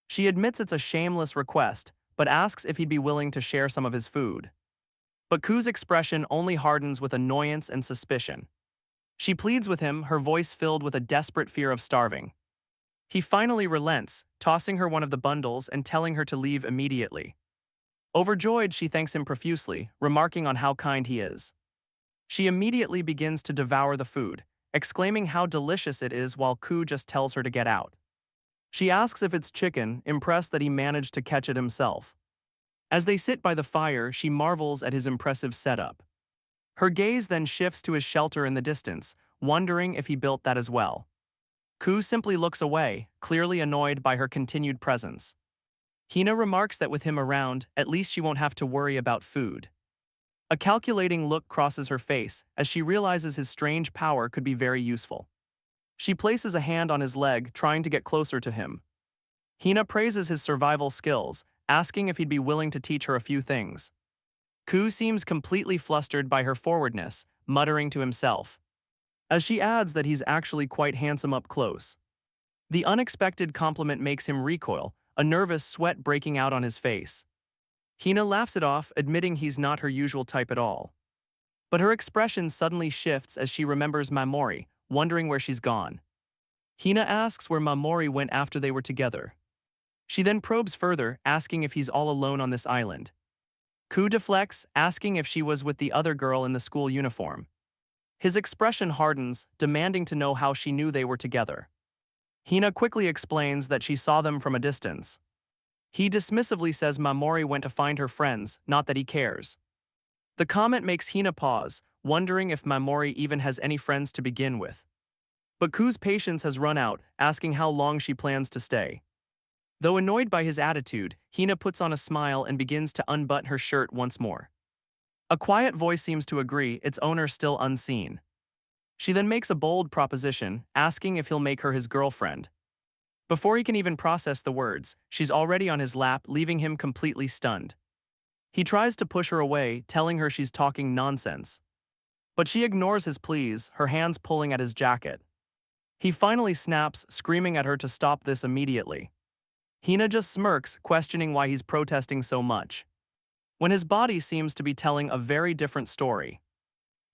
Speaker 1: She admits it's a shameless request, but asks if he'd be willing to share some of his food. But Ku's expression only hardens with annoyance and suspicion. She pleads with him, her voice filled with a desperate fear of starving. He finally relents, tossing her one of the bundles and telling her to leave immediately. Overjoyed, she thanks him profusely, remarking on how kind he is. She immediately begins to devour the food, exclaiming how delicious it is while Ku just tells her to get out. She asks if it's chicken, impressed that he managed to catch it himself. As they sit by the fire, she marvels at his impressive setup. Her gaze then shifts to his shelter in the distance, wondering if he built that as well. Ku simply looks away, clearly annoyed by her continued presence. Hina remarks that with him around, at least she won't have to worry about food. A calculating look crosses her face as she realizes his strange power could be very useful. She places a hand on his leg, trying to get closer to him. Hina praises his survival skills, asking if he'd be willing to teach her a few things. Ku seems completely flustered by her forwardness, muttering to himself, as she adds that he's actually quite handsome up close. The unexpected compliment makes him recoil, a nervous sweat breaking out on his face. Hina laughs it off, admitting he's not her usual type at all. But her expression suddenly shifts as she remembers Mamorei, wondering where she's gone. Hina asks where Mamorei went after they were together. She then probes further, asking if he's all alone on this island. Ku deflects, asking if she was with the other girl in the school uniform. His expression hardens, demanding to know how she knew they were together. Hina quickly explains that she saw them from a distance. He dismissively says Mamorei went to find her friends, not that he cares. The comment makes Hina pause, wondering if Mamorei even has any friends to begin with. But Ku's patience has run out, asking how long she plans to stay. Though annoyed by his attitude, Hina puts on a smile and begins to unbutton her shirt once more. A quiet voice seems to agree, its owner still unseen. She then makes a bold proposition, asking if he'll make her his girlfriend. Before he can even process the words, she's already on his lap, leaving him completely stunned. He tries to push her away, telling her she's talking nonsense. But she ignores his pleas, her hands pulling at his jacket. He finally snaps, screaming at her to stop this immediately. Hina just smirks, questioning why he's protesting so much, when his body seems to be telling a very different story.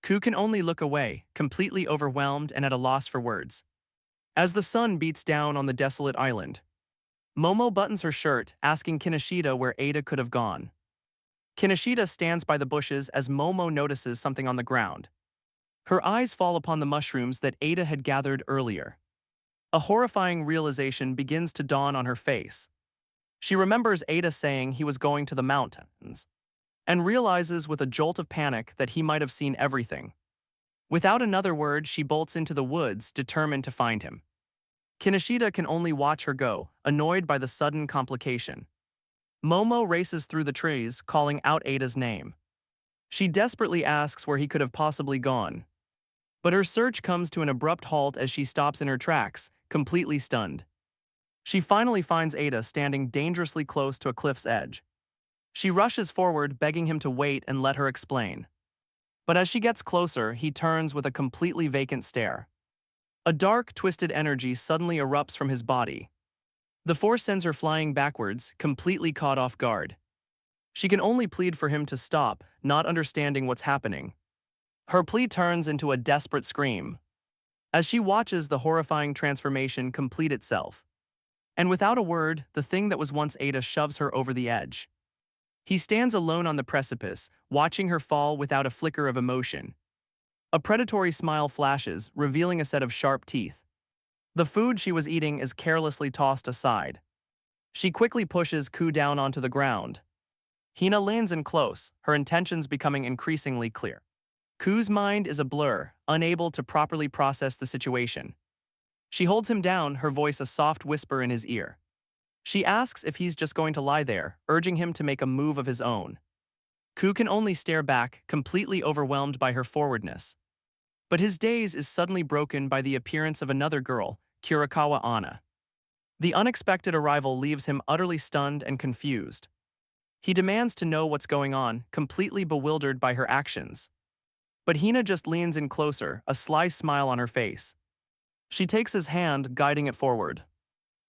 Speaker 1: Ku can only look away, completely overwhelmed and at a loss for words. As the sun beats down on the desolate island, Momo buttons her shirt, asking Kinoshida where Ada could have gone. Kinoshida stands by the bushes as Momo notices something on the ground. Her eyes fall upon the mushrooms that Ada had gathered earlier. A horrifying realization begins to dawn on her face. She remembers Ada saying he was going to the mountains, and realizes with a jolt of panic that he might have seen everything. Without another word, she bolts into the woods, determined to find him. Kinoshida can only watch her go, annoyed by the sudden complication. Momo races through the trees, calling out Ada's name. She desperately asks where he could have possibly gone. But her search comes to an abrupt halt as she stops in her tracks, completely stunned. She finally finds Ada standing dangerously close to a cliff's edge. She rushes forward, begging him to wait and let her explain. But as she gets closer, he turns with a completely vacant stare. A dark, twisted energy suddenly erupts from his body. The force sends her flying backwards, completely caught off guard. She can only plead for him to stop, not understanding what's happening. Her plea turns into a desperate scream as she watches the horrifying transformation complete itself. And without a word, the thing that was once Ada shoves her over the edge. He stands alone on the precipice, watching her fall without a flicker of emotion. A predatory smile flashes, revealing a set of sharp teeth. The food she was eating is carelessly tossed aside. She quickly pushes Ku down onto the ground. Hina leans in close, her intentions becoming increasingly clear. Ku's mind is a blur, unable to properly process the situation. She holds him down, her voice a soft whisper in his ear. She asks if he's just going to lie there, urging him to make a move of his own. Ku can only stare back, completely overwhelmed by her forwardness. But his daze is suddenly broken by the appearance of another girl, Kurikawa Anna. The unexpected arrival leaves him utterly stunned and confused. He demands to know what's going on, completely bewildered by her actions. But Hina just leans in closer, a sly smile on her face. She takes his hand, guiding it forward,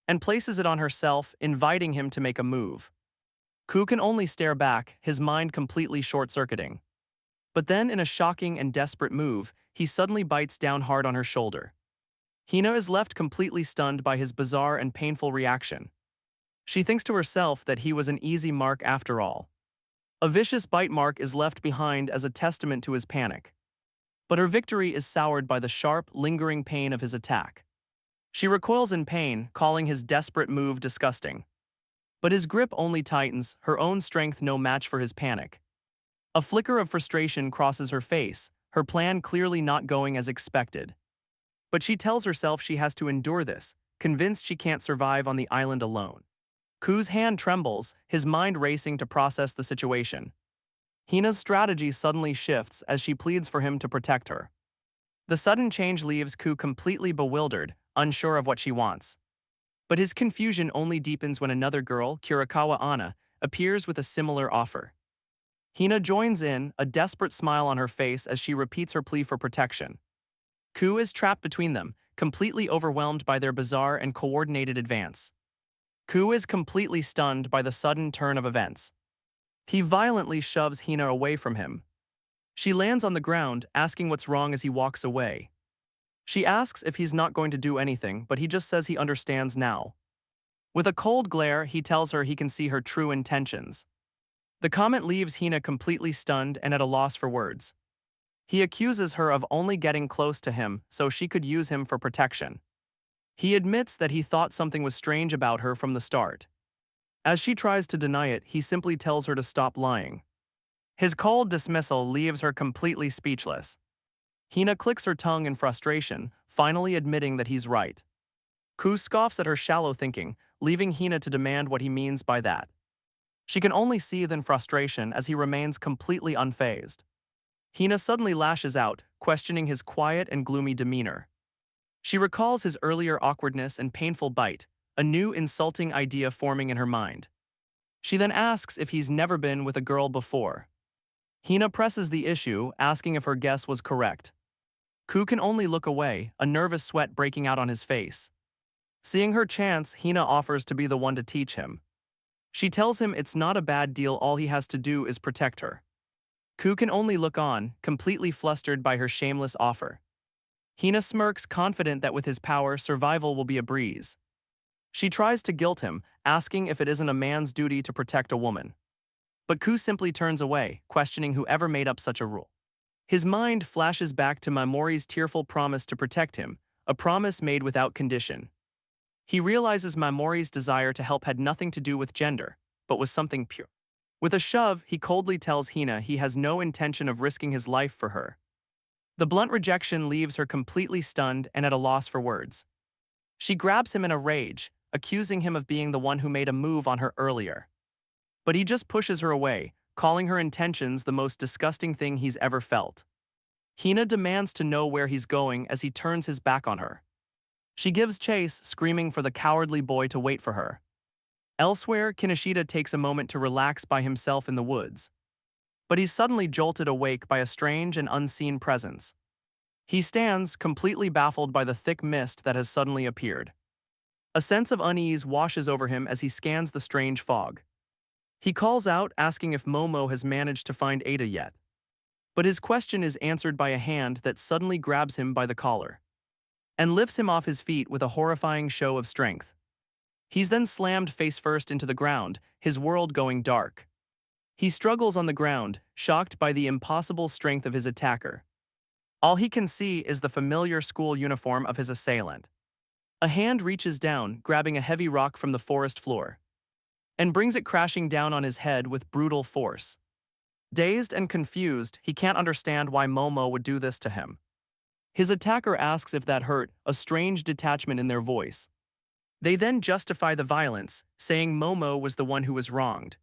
Speaker 1: and places it on herself, inviting him to make a move. Ku can only stare back, his mind completely short-circuiting. But then, in a shocking and desperate move, he suddenly bites down hard on her shoulder. Hina is left completely stunned by his bizarre and painful reaction. She thinks to herself that he was an easy mark after all. A vicious bite mark is left behind as a testament to his panic. But her victory is soured by the sharp, lingering pain of his attack. She recoils in pain, calling his desperate move disgusting. But his grip only tightens, her own strength no match for his panic. A flicker of frustration crosses her face, her plan clearly not going as expected. But she tells herself she has to endure this, convinced she can't survive on the island alone. Ku's hand trembles, his mind racing to process the situation. Hina's strategy suddenly shifts as she pleads for him to protect her. The sudden change leaves Ku completely bewildered, unsure of what she wants. But his confusion only deepens when another girl, Kurikawa Anna, appears with a similar offer. Hina joins in, a desperate smile on her face as she repeats her plea for protection. Ku is trapped between them, completely overwhelmed by their bizarre and coordinated advance. Ku is completely stunned by the sudden turn of events. He violently shoves Hina away from him. She lands on the ground, asking what's wrong as he walks away. She asks if he's not going to do anything, but he just says he understands now. With a cold glare, he tells her he can see her true intentions. The comment leaves Hina completely stunned and at a loss for words. He accuses her of only getting close to him so she could use him for protection. He admits that he thought something was strange about her from the start. As she tries to deny it, he simply tells her to stop lying. His cold dismissal leaves her completely speechless. Hina clicks her tongue in frustration, finally admitting that he's right. Ku scoffs at her shallow thinking, leaving Hina to demand what he means by that. She can only seethe in frustration as he remains completely unfazed. Hina suddenly lashes out, questioning his quiet and gloomy demeanor. She recalls his earlier awkwardness and painful bite, a new insulting idea forming in her mind. She then asks if he's never been with a girl before. Hina presses the issue, asking if her guess was correct. Ku can only look away, a nervous sweat breaking out on his face. Seeing her chance, Hina offers to be the one to teach him. She tells him it's not a bad deal, all he has to do is protect her. Ku can only look on, completely flustered by her shameless offer. Hina smirks, confident that with his power, survival will be a breeze. She tries to guilt him, asking if it isn't a man's duty to protect a woman. But Ku simply turns away, questioning whoever made up such a rule. His mind flashes back to Mamorei's tearful promise to protect him, a promise made without condition. He realizes Mamorei's desire to help had nothing to do with gender, but was something pure. With a shove, he coldly tells Hina he has no intention of risking his life for her. The blunt rejection leaves her completely stunned and at a loss for words. She grabs him in a rage, accusing him of being the one who made a move on her earlier. But he just pushes her away, calling her intentions the most disgusting thing he's ever felt. Hina demands to know where he's going as he turns his back on her. She gives chase, screaming for the cowardly boy to wait for her. Elsewhere, Kinoshida takes a moment to relax by himself in the woods. But he's suddenly jolted awake by a strange and unseen presence. He stands, completely baffled by the thick mist that has suddenly appeared. A sense of unease washes over him as he scans the strange fog. He calls out, asking if Momo has managed to find Ada yet. But his question is answered by a hand that suddenly grabs him by the collar and lifts him off his feet with a horrifying show of strength. He's then slammed face first into the ground, his world going dark. He struggles on the ground, shocked by the impossible strength of his attacker. All he can see is the familiar school uniform of his assailant. A hand reaches down, grabbing a heavy rock from the forest floor, and brings it crashing down on his head with brutal force. Dazed and confused, he can't understand why Momo would do this to him. His attacker asks if that hurt, a strange detachment in their voice. They then justify the violence, saying Momo was the one who was wronged.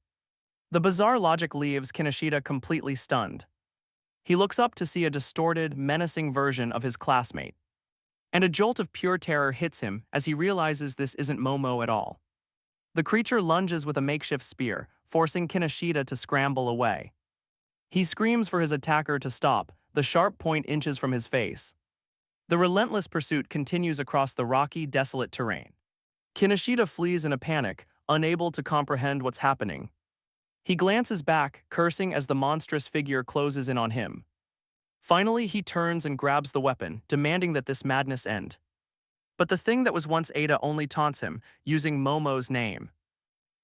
Speaker 1: The bizarre logic leaves Kinoshida completely stunned. He looks up to see a distorted, menacing version of his classmate. And a jolt of pure terror hits him as he realizes this isn't Momo at all. The creature lunges with a makeshift spear, forcing Kinoshida to scramble away. He screams for his attacker to stop, the sharp point inches from his face. The relentless pursuit continues across the rocky, desolate terrain. Kinoshida flees in a panic, unable to comprehend what's happening. He glances back, cursing as the monstrous figure closes in on him. Finally, he turns and grabs the weapon, demanding that this madness end. But the thing that was once Ada only taunts him, using Momo's name.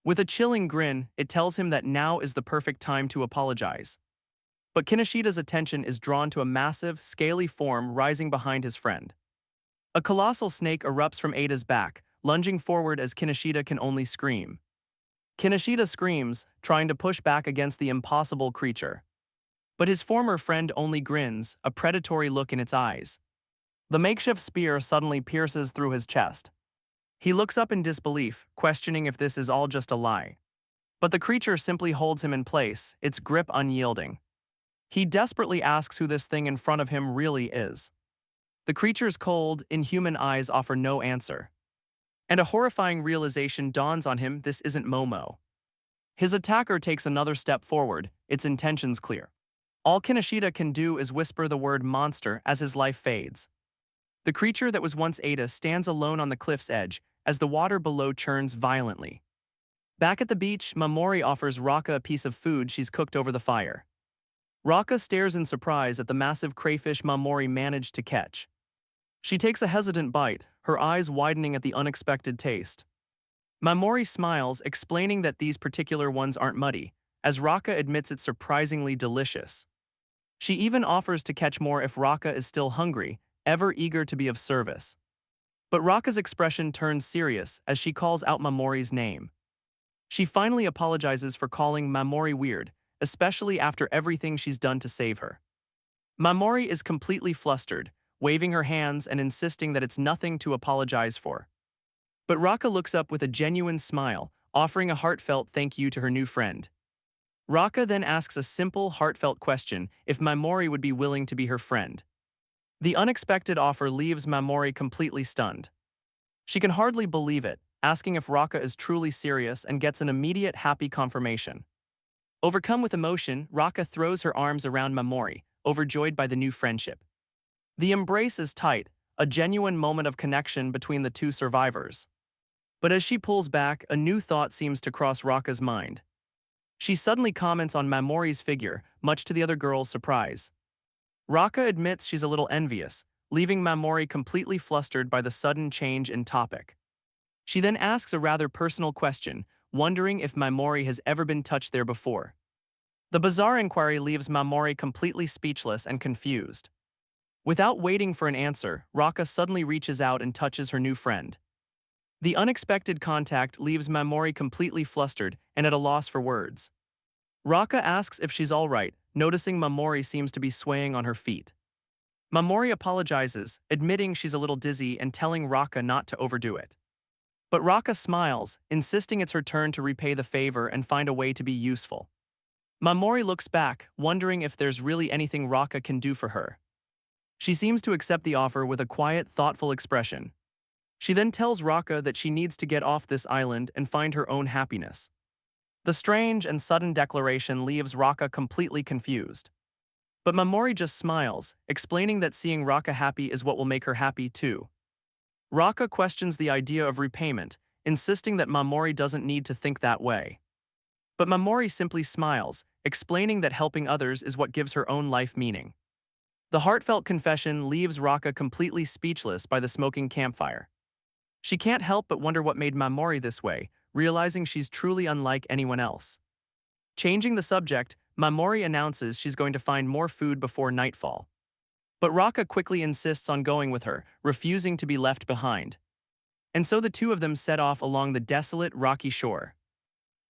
Speaker 1: With a chilling grin, it tells him that now is the perfect time to apologize. But Kinoshida's attention is drawn to a massive, scaly form rising behind his friend. A colossal snake erupts from Ada's back, lunging forward as Kinoshida can only scream. Kinoshida screams, trying to push back against the impossible creature. But his former friend only grins, a predatory look in its eyes. The makeshift spear suddenly pierces through his chest. He looks up in disbelief, questioning if this is all just a lie. But the creature simply holds him in place, its grip unyielding. He desperately asks who this thing in front of him really is. The creature's cold, inhuman eyes offer no answer. And a horrifying realization dawns on him: this isn't Momo. His attacker takes another step forward, its intentions clear. All Kinoshida can do is whisper the word monster as his life fades. The creature that was once Ada stands alone on the cliff's edge as the water below churns violently. Back at the beach, Mamorei offers Rocka a piece of food she's cooked over the fire. Rocka stares in surprise at the massive crayfish Mamorei managed to catch. She takes a hesitant bite, her eyes widening at the unexpected taste. Mamorei smiles, explaining that these particular ones aren't muddy, as Rocka admits it's surprisingly delicious. She even offers to catch more if Rocka is still hungry, ever eager to be of service. But Rocka's expression turns serious as she calls out Mamorei's name. She finally apologizes for calling Mamorei weird, especially after everything she's done to save her. Mamorei is completely flustered, waving her hands and insisting that it's nothing to apologize for. But Rocka looks up with a genuine smile, offering a heartfelt thank you to her new friend. Rocka then asks a simple, heartfelt question: if Mamorei would be willing to be her friend. The unexpected offer leaves Mamorei completely stunned. She can hardly believe it, asking if Rocka is truly serious and gets an immediate happy confirmation. Overcome with emotion, Rocka throws her arms around Mamorei, overjoyed by the new friendship. The embrace is tight, a genuine moment of connection between the two survivors. But as she pulls back, a new thought seems to cross Rocka's mind. She suddenly comments on Mamorei's figure, much to the other girls' surprise. Rocka admits she's a little envious, leaving Mamorei completely flustered by the sudden change in topic. She then asks a rather personal question, wondering if Mamorei has ever been touched there before. The bizarre inquiry leaves Mamorei completely speechless and confused. Without waiting for an answer, Rocka suddenly reaches out and touches her new friend. The unexpected contact leaves Mamorei completely flustered and at a loss for words. Rocka asks if she's all right, noticing Mamorei seems to be swaying on her feet. Mamorei apologizes, admitting she's a little dizzy and telling Rocka not to overdo it. But Rocka smiles, insisting it's her turn to repay the favor and find a way to be useful. Mamorei looks back, wondering if there's really anything Rocka can do for her. She seems to accept the offer with a quiet, thoughtful expression. She then tells Rocka that she needs to get off this island and find her own happiness. The strange and sudden declaration leaves Rocka completely confused. But Mamorei just smiles, explaining that seeing Rocka happy is what will make her happy too. Rocka questions the idea of repayment, insisting that Mamorei doesn't need to think that way. But Mamorei simply smiles, explaining that helping others is what gives her own life meaning. The heartfelt confession leaves Rocka completely speechless by the smoking campfire. She can't help but wonder what made Mamorei this way, realizing she's truly unlike anyone else. Changing the subject, Mamorei announces she's going to find more food before nightfall. But Rocka quickly insists on going with her, refusing to be left behind. And so the two of them set off along the desolate, rocky shore.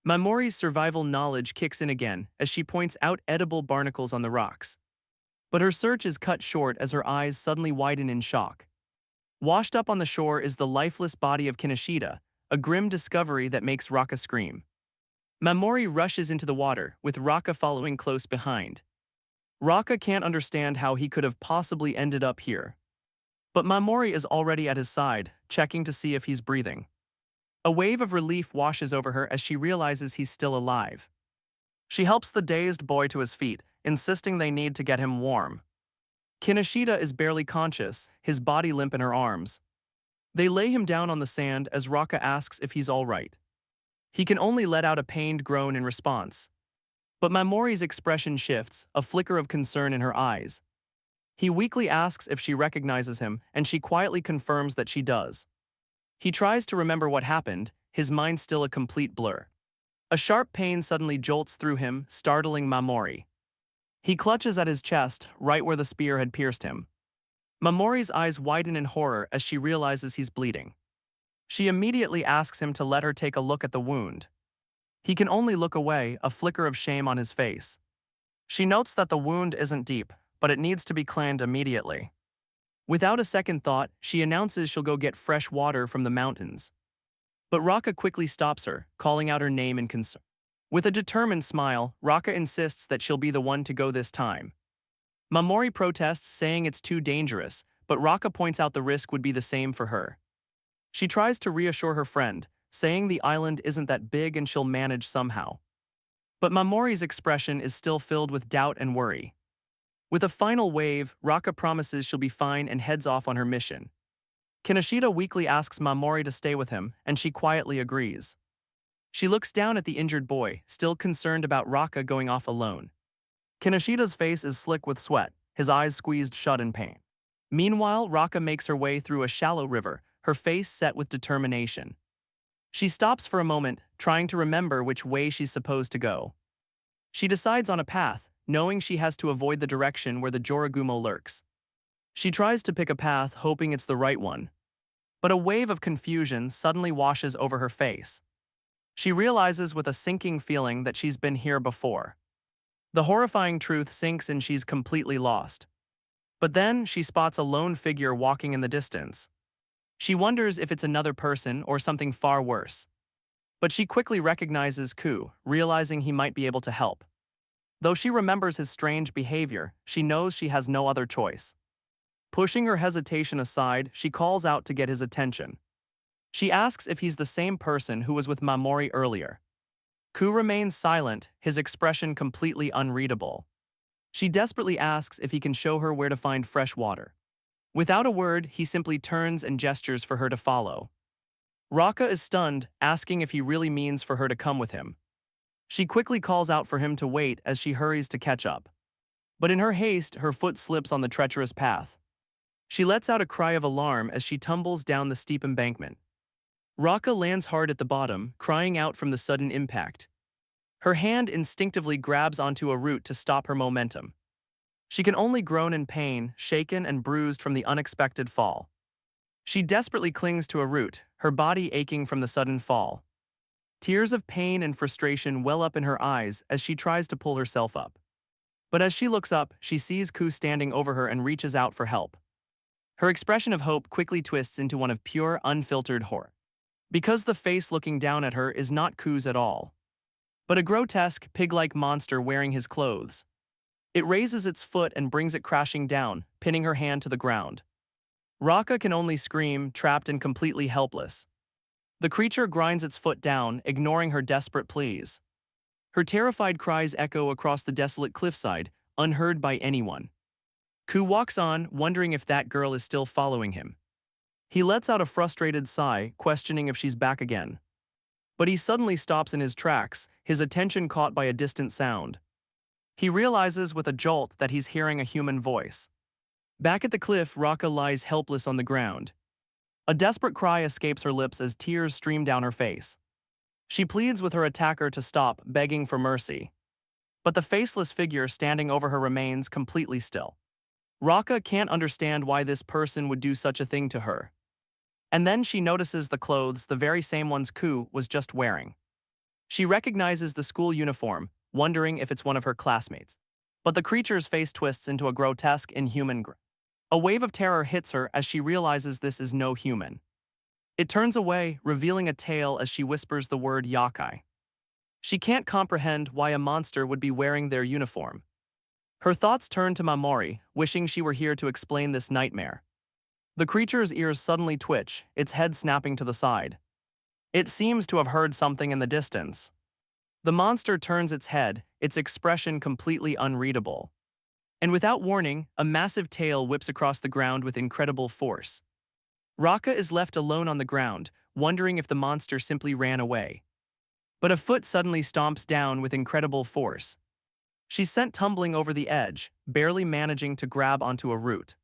Speaker 1: Mamorei's survival knowledge kicks in again as she points out edible barnacles on the rocks. But her search is cut short as her eyes suddenly widen in shock. Washed up on the shore is the lifeless body of Kinoshida, a grim discovery that makes Rocka scream. Mamorei rushes into the water, with Rocka following close behind. Rocka can't understand how he could have possibly ended up here. But Mamorei is already at his side, checking to see if he's breathing. A wave of relief washes over her as she realizes he's still alive. She helps the dazed boy to his feet, insisting they need to get him warm. Kinoshida is barely conscious, his body limp in her arms. They lay him down on the sand as Rocka asks if he's all right. He can only let out a pained groan in response. But Mamorei's expression shifts, a flicker of concern in her eyes. He weakly asks if she recognizes him, and she quietly confirms that she does. He tries to remember what happened, his mind still a complete blur. A sharp pain suddenly jolts through him, startling Mamorei. He clutches at his chest, right where the spear had pierced him. Mamorei's eyes widen in horror as she realizes he's bleeding. She immediately asks him to let her take a look at the wound. He can only look away, a flicker of shame on his face. She notes that the wound isn't deep, but it needs to be cleansed immediately. Without a second thought, she announces she'll go get fresh water from the mountains. But Rocka quickly stops her, calling out her name in concern. With a determined smile, Rocka insists that she'll be the one to go this time. Mamorei protests, saying it's too dangerous, but Rocka points out the risk would be the same for her. She tries to reassure her friend, saying the island isn't that big and she'll manage somehow. But Mamorei's expression is still filled with doubt and worry. With a final wave, Rocka promises she'll be fine and heads off on her mission. Kinoshida weakly asks Mamorei to stay with him, and she quietly agrees. She looks down at the injured boy, still concerned about Rocka going off alone. Kineshida's face is slick with sweat, his eyes squeezed shut in pain. Meanwhile, Rocka makes her way through a shallow river, her face set with determination. She stops for a moment, trying to remember which way she's supposed to go. She decides on a path, knowing she has to avoid the direction where the Joragumo lurks. She tries to pick a path, hoping it's the right one. But a wave of confusion suddenly washes over her face. She realizes with a sinking feeling that she's been here before. The horrifying truth sinks and she's completely lost. But then she spots a lone figure walking in the distance. She wonders if it's another person or something far worse. But she quickly recognizes Ku, realizing he might be able to help. Though she remembers his strange behavior, she knows she has no other choice. Pushing her hesitation aside, she calls out to get his attention. She asks if he's the same person who was with Mamorei earlier. Ku remains silent, his expression completely unreadable. She desperately asks if he can show her where to find fresh water. Without a word, he simply turns and gestures for her to follow. Rocka is stunned, asking if he really means for her to come with him. She quickly calls out for him to wait as she hurries to catch up. But in her haste, her foot slips on the treacherous path. She lets out a cry of alarm as she tumbles down the steep embankment. Rocka lands hard at the bottom, crying out from the sudden impact. Her hand instinctively grabs onto a root to stop her momentum. She can only groan in pain, shaken and bruised from the unexpected fall. She desperately clings to a root, her body aching from the sudden fall. Tears of pain and frustration well up in her eyes as she tries to pull herself up. But as she looks up, she sees Ku standing over her and reaches out for help. Her expression of hope quickly twists into one of pure, unfiltered horror. Because the face looking down at her is not Ku's at all, but a grotesque, pig-like monster wearing his clothes. It raises its foot and brings it crashing down, pinning her hand to the ground. Rocka can only scream, trapped and completely helpless. The creature grinds its foot down, ignoring her desperate pleas. Her terrified cries echo across the desolate cliffside, unheard by anyone. Ku walks on, wondering if that girl is still following him. He lets out a frustrated sigh, questioning if she's back again. But he suddenly stops in his tracks, his attention caught by a distant sound. He realizes with a jolt that he's hearing a human voice. Back at the cliff, Rocka lies helpless on the ground. A desperate cry escapes her lips as tears stream down her face. She pleads with her attacker to stop, begging for mercy. But the faceless figure standing over her remains completely still. Rocka can't understand why this person would do such a thing to her. And then she notices the clothes, the very same ones Ku was just wearing. She recognizes the school uniform, wondering if it's one of her classmates. But the creature's face twists into a grotesque, inhuman grin. A wave of terror hits her as she realizes this is no human. It turns away, revealing a tail as she whispers the word Yokai. She can't comprehend why a monster would be wearing their uniform. Her thoughts turn to Mamorei, wishing she were here to explain this nightmare. The creature's ears suddenly twitch, its head snapping to the side. It seems to have heard something in the distance. The monster turns its head, its expression completely unreadable. And without warning, a massive tail whips across the ground with incredible force. Rocka is left alone on the ground, wondering if the monster simply ran away. But a foot suddenly stomps down with incredible force. She's sent tumbling over the edge, barely managing to grab onto a root.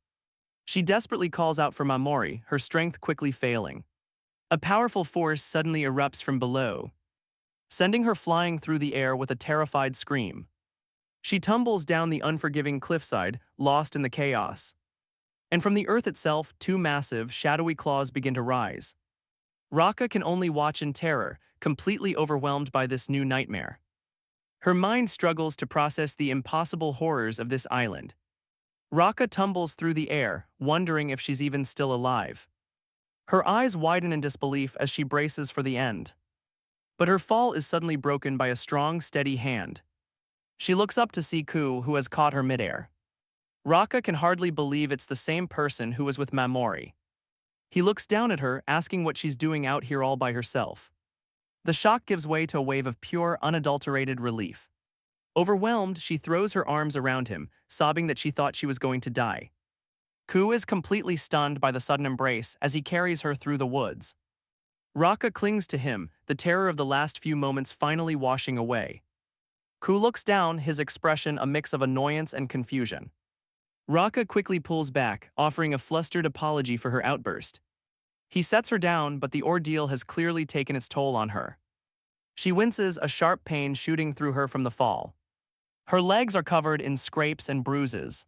Speaker 1: She desperately calls out for Mamorei, her strength quickly failing. A powerful force suddenly erupts from below, sending her flying through the air with a terrified scream. She tumbles down the unforgiving cliffside, lost in the chaos. And from the earth itself, two massive, shadowy claws begin to rise. Rocka can only watch in terror, completely overwhelmed by this new nightmare. Her mind struggles to process the impossible horrors of this island. Rocka tumbles through the air, wondering if she's even still alive. Her eyes widen in disbelief as she braces for the end. But her fall is suddenly broken by a strong, steady hand. She looks up to see Ku, who has caught her midair. Rocka can hardly believe it's the same person who was with Mamorei. He looks down at her, asking what she's doing out here all by herself. The shock gives way to a wave of pure, unadulterated relief. Overwhelmed, she throws her arms around him, sobbing that she thought she was going to die. Ku is completely stunned by the sudden embrace as he carries her through the woods. Rocka clings to him, the terror of the last few moments finally washing away. Ku looks down, his expression a mix of annoyance and confusion. Rocka quickly pulls back, offering a flustered apology for her outburst. He sets her down, but the ordeal has clearly taken its toll on her. She winces, a sharp pain shooting through her from the fall. Her legs are covered in scrapes and bruises,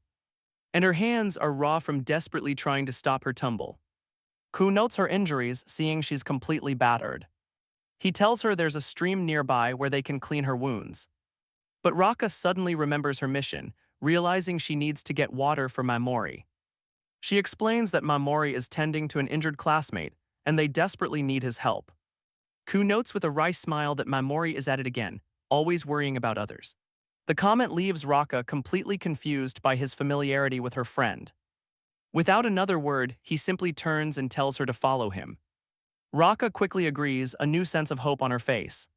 Speaker 1: and her hands are raw from desperately trying to stop her tumble. Ku notes her injuries, seeing she's completely battered. He tells her there's a stream nearby where they can clean her wounds. But Rocka suddenly remembers her mission, realizing she needs to get water for Mamorei. She explains that Mamorei is tending to an injured classmate, and they desperately need his help. Ku notes with a wry smile that Mamorei is at it again, always worrying about others. The comment leaves Rocka completely confused by his familiarity with her friend. Without another word, he simply turns and tells her to follow him. Rocka quickly agrees, a new sense of hope on her face.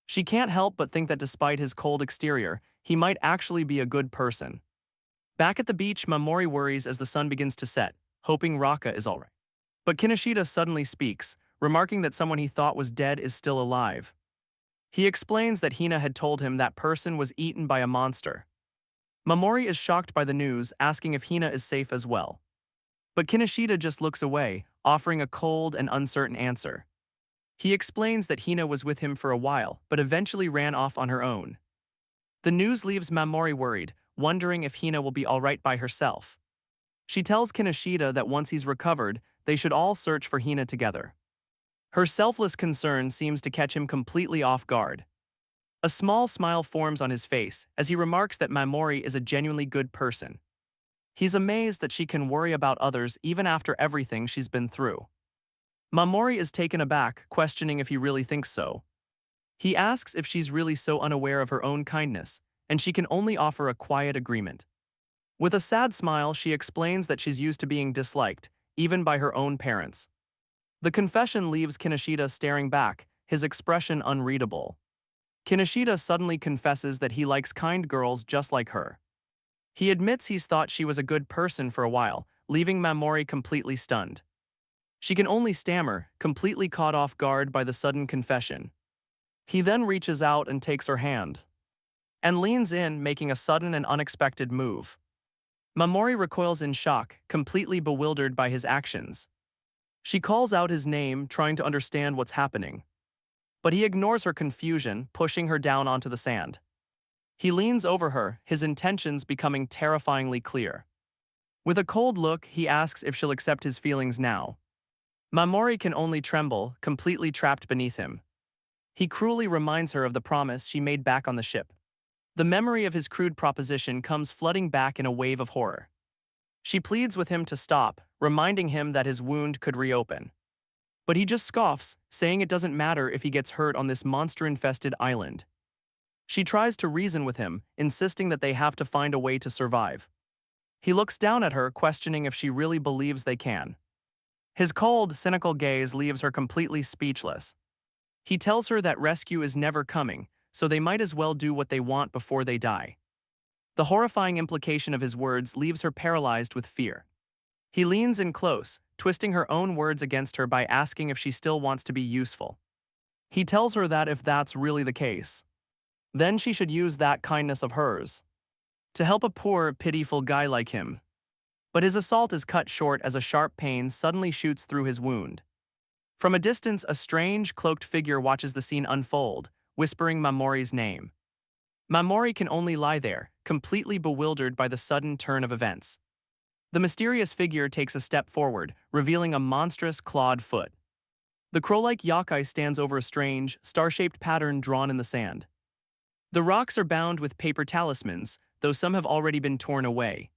Speaker 1: She can't help but think that despite his cold exterior, he might actually be a good person. Back at the beach, Mamorei worries as the sun begins to set, hoping Rocka is alright. But Kinoshida suddenly speaks, remarking that someone he thought was dead is still alive. He explains that Hina had told him that person was eaten by a monster. Mamorei is shocked by the news, asking if Hina is safe as well. But Kinoshida just looks away, offering a cold and uncertain answer. He explains that Hina was with him for a while, but eventually ran off on her own. The news leaves Mamorei worried, wondering if Hina will be alright by herself. She tells Kinoshida that once he's recovered, they should all search for Hina together. Her selfless concern seems to catch him completely off guard. A small smile forms on his face as he remarks that Mamorei is a genuinely good person. He's amazed that she can worry about others even after everything she's been through. Mamorei is taken aback, questioning if he really thinks so. He asks if she's really so unaware of her own kindness, and she can only offer a quiet agreement. With a sad smile, she explains that she's used to being disliked, even by her own parents. The confession leaves Kinoshida staring back, his expression unreadable. Kinoshida suddenly confesses that he likes kind girls just like her. He admits he's thought she was a good person for a while, leaving Mamorei completely stunned. She can only stammer, completely caught off guard by the sudden confession. He then reaches out and takes her hand, and leans in, making a sudden and unexpected move. Mamorei recoils in shock, completely bewildered by his actions. She calls out his name, trying to understand what's happening. But he ignores her confusion, pushing her down onto the sand. He leans over her, his intentions becoming terrifyingly clear. With a cold look, he asks if she'll accept his feelings now. Mamorei can only tremble, completely trapped beneath him. He cruelly reminds her of the promise she made back on the ship. The memory of his crude proposition comes flooding back in a wave of horror. She pleads with him to stop, reminding him that his wound could reopen. But he just scoffs, saying it doesn't matter if he gets hurt on this monster-infested island. She tries to reason with him, insisting that they have to find a way to survive. He looks down at her, questioning if she really believes they can. His cold, cynical gaze leaves her completely speechless. He tells her that rescue is never coming, so they might as well do what they want before they die. The horrifying implication of his words leaves her paralyzed with fear. He leans in close, twisting her own words against her by asking if she still wants to be useful. He tells her that if that's really the case, then she should use that kindness of hers to help a poor, pitiful guy like him. But his assault is cut short as a sharp pain suddenly shoots through his wound. From a distance, a strange, cloaked figure watches the scene unfold, whispering Mamorei's name. Mamorei can only lie there, completely bewildered by the sudden turn of events. The mysterious figure takes a step forward, revealing a monstrous, clawed foot. The crow-like yokai stands over a strange, star-shaped pattern drawn in the sand. The rocks are bound with paper talismans, though some have already been torn away.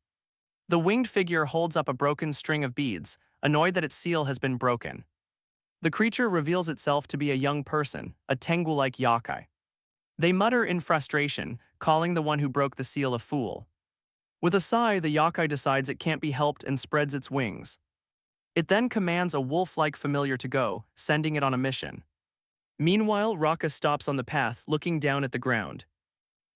Speaker 1: The winged figure holds up a broken string of beads, annoyed that its seal has been broken. The creature reveals itself to be a young person, a Tango-like yokai. They mutter in frustration, calling the one who broke the seal a fool. With a sigh, the yokai decides it can't be helped and spreads its wings. It then commands a wolf-like familiar to go, sending it on a mission. Meanwhile, Rocka stops on the path, looking down at the ground.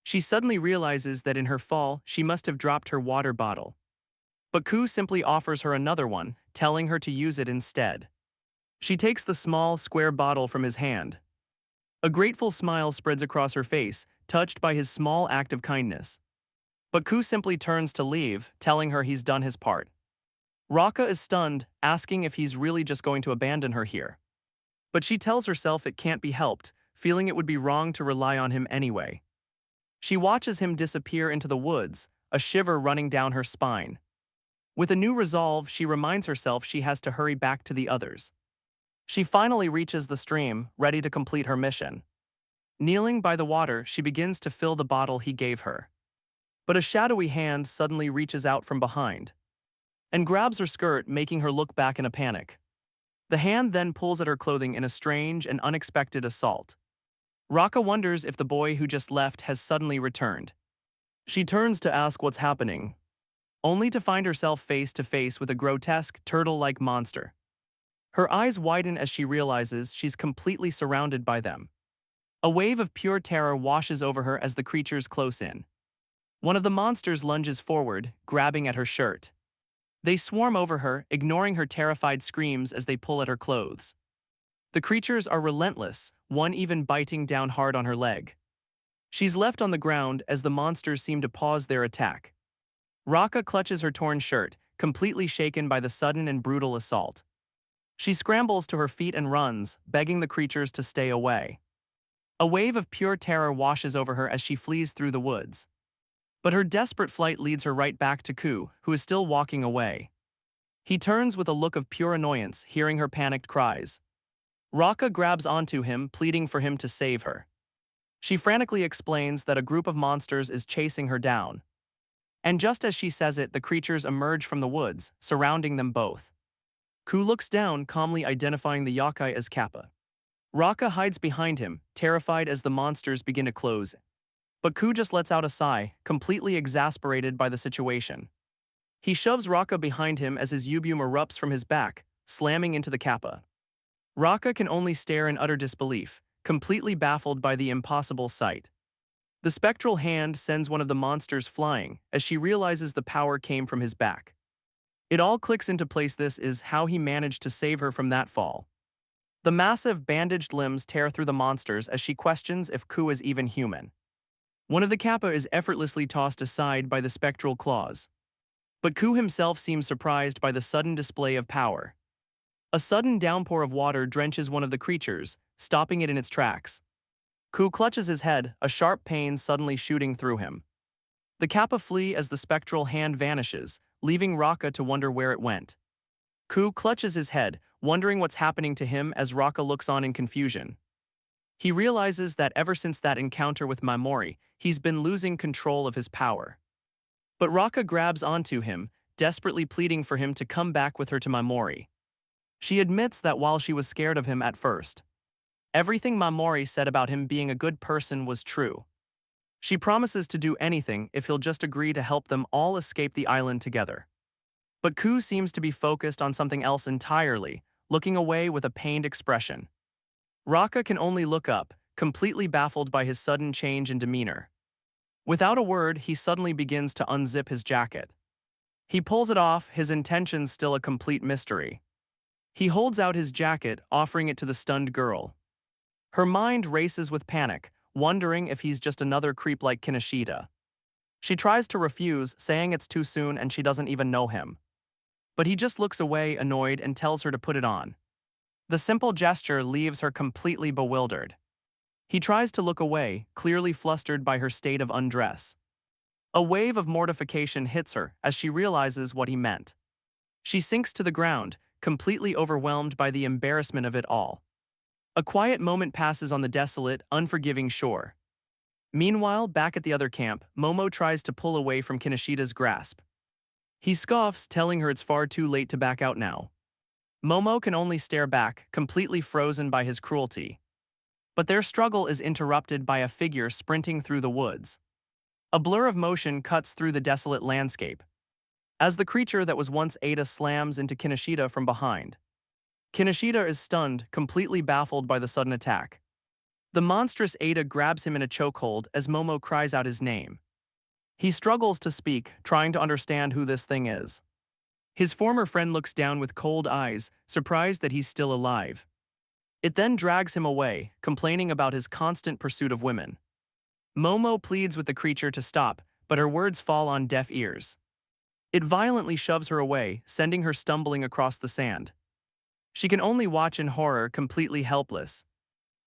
Speaker 1: She suddenly realizes that in her fall, she must have dropped her water bottle. But Ku simply offers her another one, telling her to use it instead. She takes the small, square bottle from his hand. A grateful smile spreads across her face, touched by his small act of kindness. But Ku simply turns to leave, telling her he's done his part. Rocka is stunned, asking if he's really just going to abandon her here. But she tells herself it can't be helped, feeling it would be wrong to rely on him anyway. She watches him disappear into the woods, a shiver running down her spine. With a new resolve, she reminds herself she has to hurry back to the others. She finally reaches the stream, ready to complete her mission. Kneeling by the water, she begins to fill the bottle he gave her. But a shadowy hand suddenly reaches out from behind and grabs her skirt, making her look back in a panic. The hand then pulls at her clothing in a strange and unexpected assault. Rocka wonders if the boy who just left has suddenly returned. She turns to ask what's happening, only to find herself face to face with a grotesque, turtle-like monster. Her eyes widen as she realizes she's completely surrounded by them. A wave of pure terror washes over her as the creatures close in. One of the monsters lunges forward, grabbing at her shirt. They swarm over her, ignoring her terrified screams as they pull at her clothes. The creatures are relentless, one even biting down hard on her leg. She's left on the ground as the monsters seem to pause their attack. Rocka clutches her torn shirt, completely shaken by the sudden and brutal assault. She scrambles to her feet and runs, begging the creatures to stay away. A wave of pure terror washes over her as she flees through the woods. But her desperate flight leads her right back to Ku, who is still walking away. He turns with a look of pure annoyance, hearing her panicked cries. Rocka grabs onto him, pleading for him to save her. She frantically explains that a group of monsters is chasing her down. And just as she says it, the creatures emerge from the woods, surrounding them both. Ku looks down, calmly identifying the yokai as Kappa. Rocka hides behind him, terrified as the monsters begin to close. But Ku just lets out a sigh, completely exasperated by the situation. He shoves Rocka behind him as his yubum erupts from his back, slamming into the Kappa. Rocka can only stare in utter disbelief, completely baffled by the impossible sight. The spectral hand sends one of the monsters flying as she realizes the power came from his back. It all clicks into place. This is how he managed to save her from that fall. The massive bandaged limbs tear through the monsters as she questions if Ku is even human. One of the Kappa is effortlessly tossed aside by the spectral claws. But Ku himself seems surprised by the sudden display of power. A sudden downpour of water drenches one of the creatures, stopping it in its tracks. Ku clutches his head, a sharp pain suddenly shooting through him. The Kappa flee as the spectral hand vanishes, leaving Rocka to wonder where it went. Ku clutches his head, wondering what's happening to him as Rocka looks on in confusion. He realizes that ever since that encounter with Mamorei, he's been losing control of his power. But Rocka grabs onto him, desperately pleading for him to come back with her to Mamorei. She admits that while she was scared of him at first, everything Mamorei said about him being a good person was true. She promises to do anything if he'll just agree to help them all escape the island together. But Ku seems to be focused on something else entirely, looking away with a pained expression. Rocka can only look up, completely baffled by his sudden change in demeanor. Without a word, he suddenly begins to unzip his jacket. He pulls it off, his intentions still a complete mystery. He holds out his jacket, offering it to the stunned girl. Her mind races with panic, wondering if he's just another creep like Kinoshida. She tries to refuse, saying it's too soon and she doesn't even know him. But he just looks away, annoyed, and tells her to put it on. The simple gesture leaves her completely bewildered. He tries to look away, clearly flustered by her state of undress. A wave of mortification hits her as she realizes what he meant. She sinks to the ground, completely overwhelmed by the embarrassment of it all. A quiet moment passes on the desolate, unforgiving shore. Meanwhile, back at the other camp, Momo tries to pull away from Kineshida's grasp. He scoffs, telling her it's far too late to back out now. Momo can only stare back, completely frozen by his cruelty. But their struggle is interrupted by a figure sprinting through the woods. A blur of motion cuts through the desolate landscape. As the creature that was once Ada slams into Kinoshida from behind. Kinoshida is stunned, completely baffled by the sudden attack. The monstrous Ada grabs him in a chokehold as Momo cries out his name. He struggles to speak, trying to understand who this thing is. His former friend looks down with cold eyes, surprised that he's still alive. It then drags him away, complaining about his constant pursuit of women. Momo pleads with the creature to stop, but her words fall on deaf ears. It violently shoves her away, sending her stumbling across the sand. She can only watch in horror, completely helpless.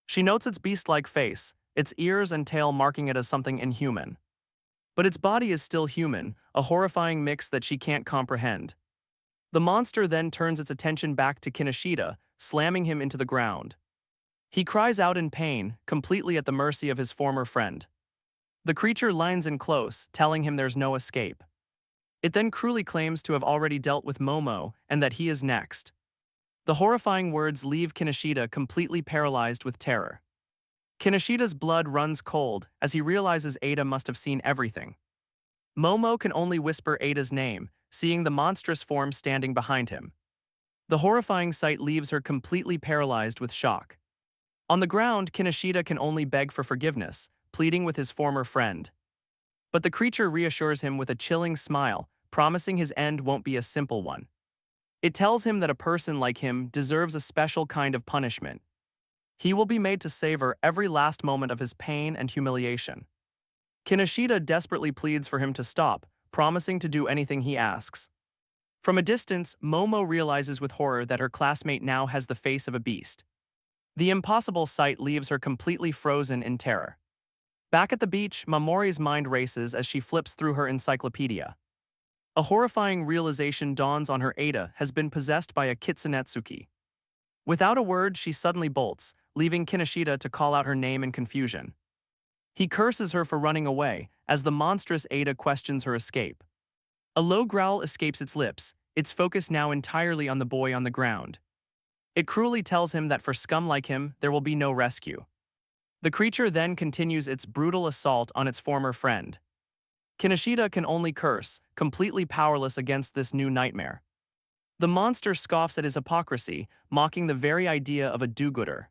Speaker 1: She notes its beast-like face, its ears and tail marking it as something inhuman. But its body is still human, a horrifying mix that she can't comprehend. The monster then turns its attention back to Kinoshida, slamming him into the ground. He cries out in pain, completely at the mercy of his former friend. The creature lines in close, telling him there's no escape. It then cruelly claims to have already dealt with Momo and that he is next. The horrifying words leave Kinoshida completely paralyzed with terror. Kinoshida's blood runs cold as he realizes Ada must have seen everything. Momo can only whisper Ada's name, seeing the monstrous form standing behind him. The horrifying sight leaves her completely paralyzed with shock. On the ground, Kinoshida can only beg for forgiveness, pleading with his former friend. But the creature reassures him with a chilling smile, promising his end won't be a simple one. It tells him that a person like him deserves a special kind of punishment. He will be made to savor every last moment of his pain and humiliation. Kinoshida desperately pleads for him to stop, promising to do anything he asks. From a distance, Momo realizes with horror that her classmate now has the face of a beast. The impossible sight leaves her completely frozen in terror. Back at the beach, Mamorei's mind races as she flips through her encyclopedia. A horrifying realization dawns on her. Ada has been possessed by a kitsunetsuki. Without a word, she suddenly bolts, leaving Kinoshida to call out her name in confusion. He curses her for running away, as the monstrous Ada questions her escape. A low growl escapes its lips, its focus now entirely on the boy on the ground. It cruelly tells him that for scum like him, there will be no rescue. The creature then continues its brutal assault on its former friend. Kinoshida can only curse, completely powerless against this new nightmare. The monster scoffs at his hypocrisy, mocking the very idea of a do-gooder.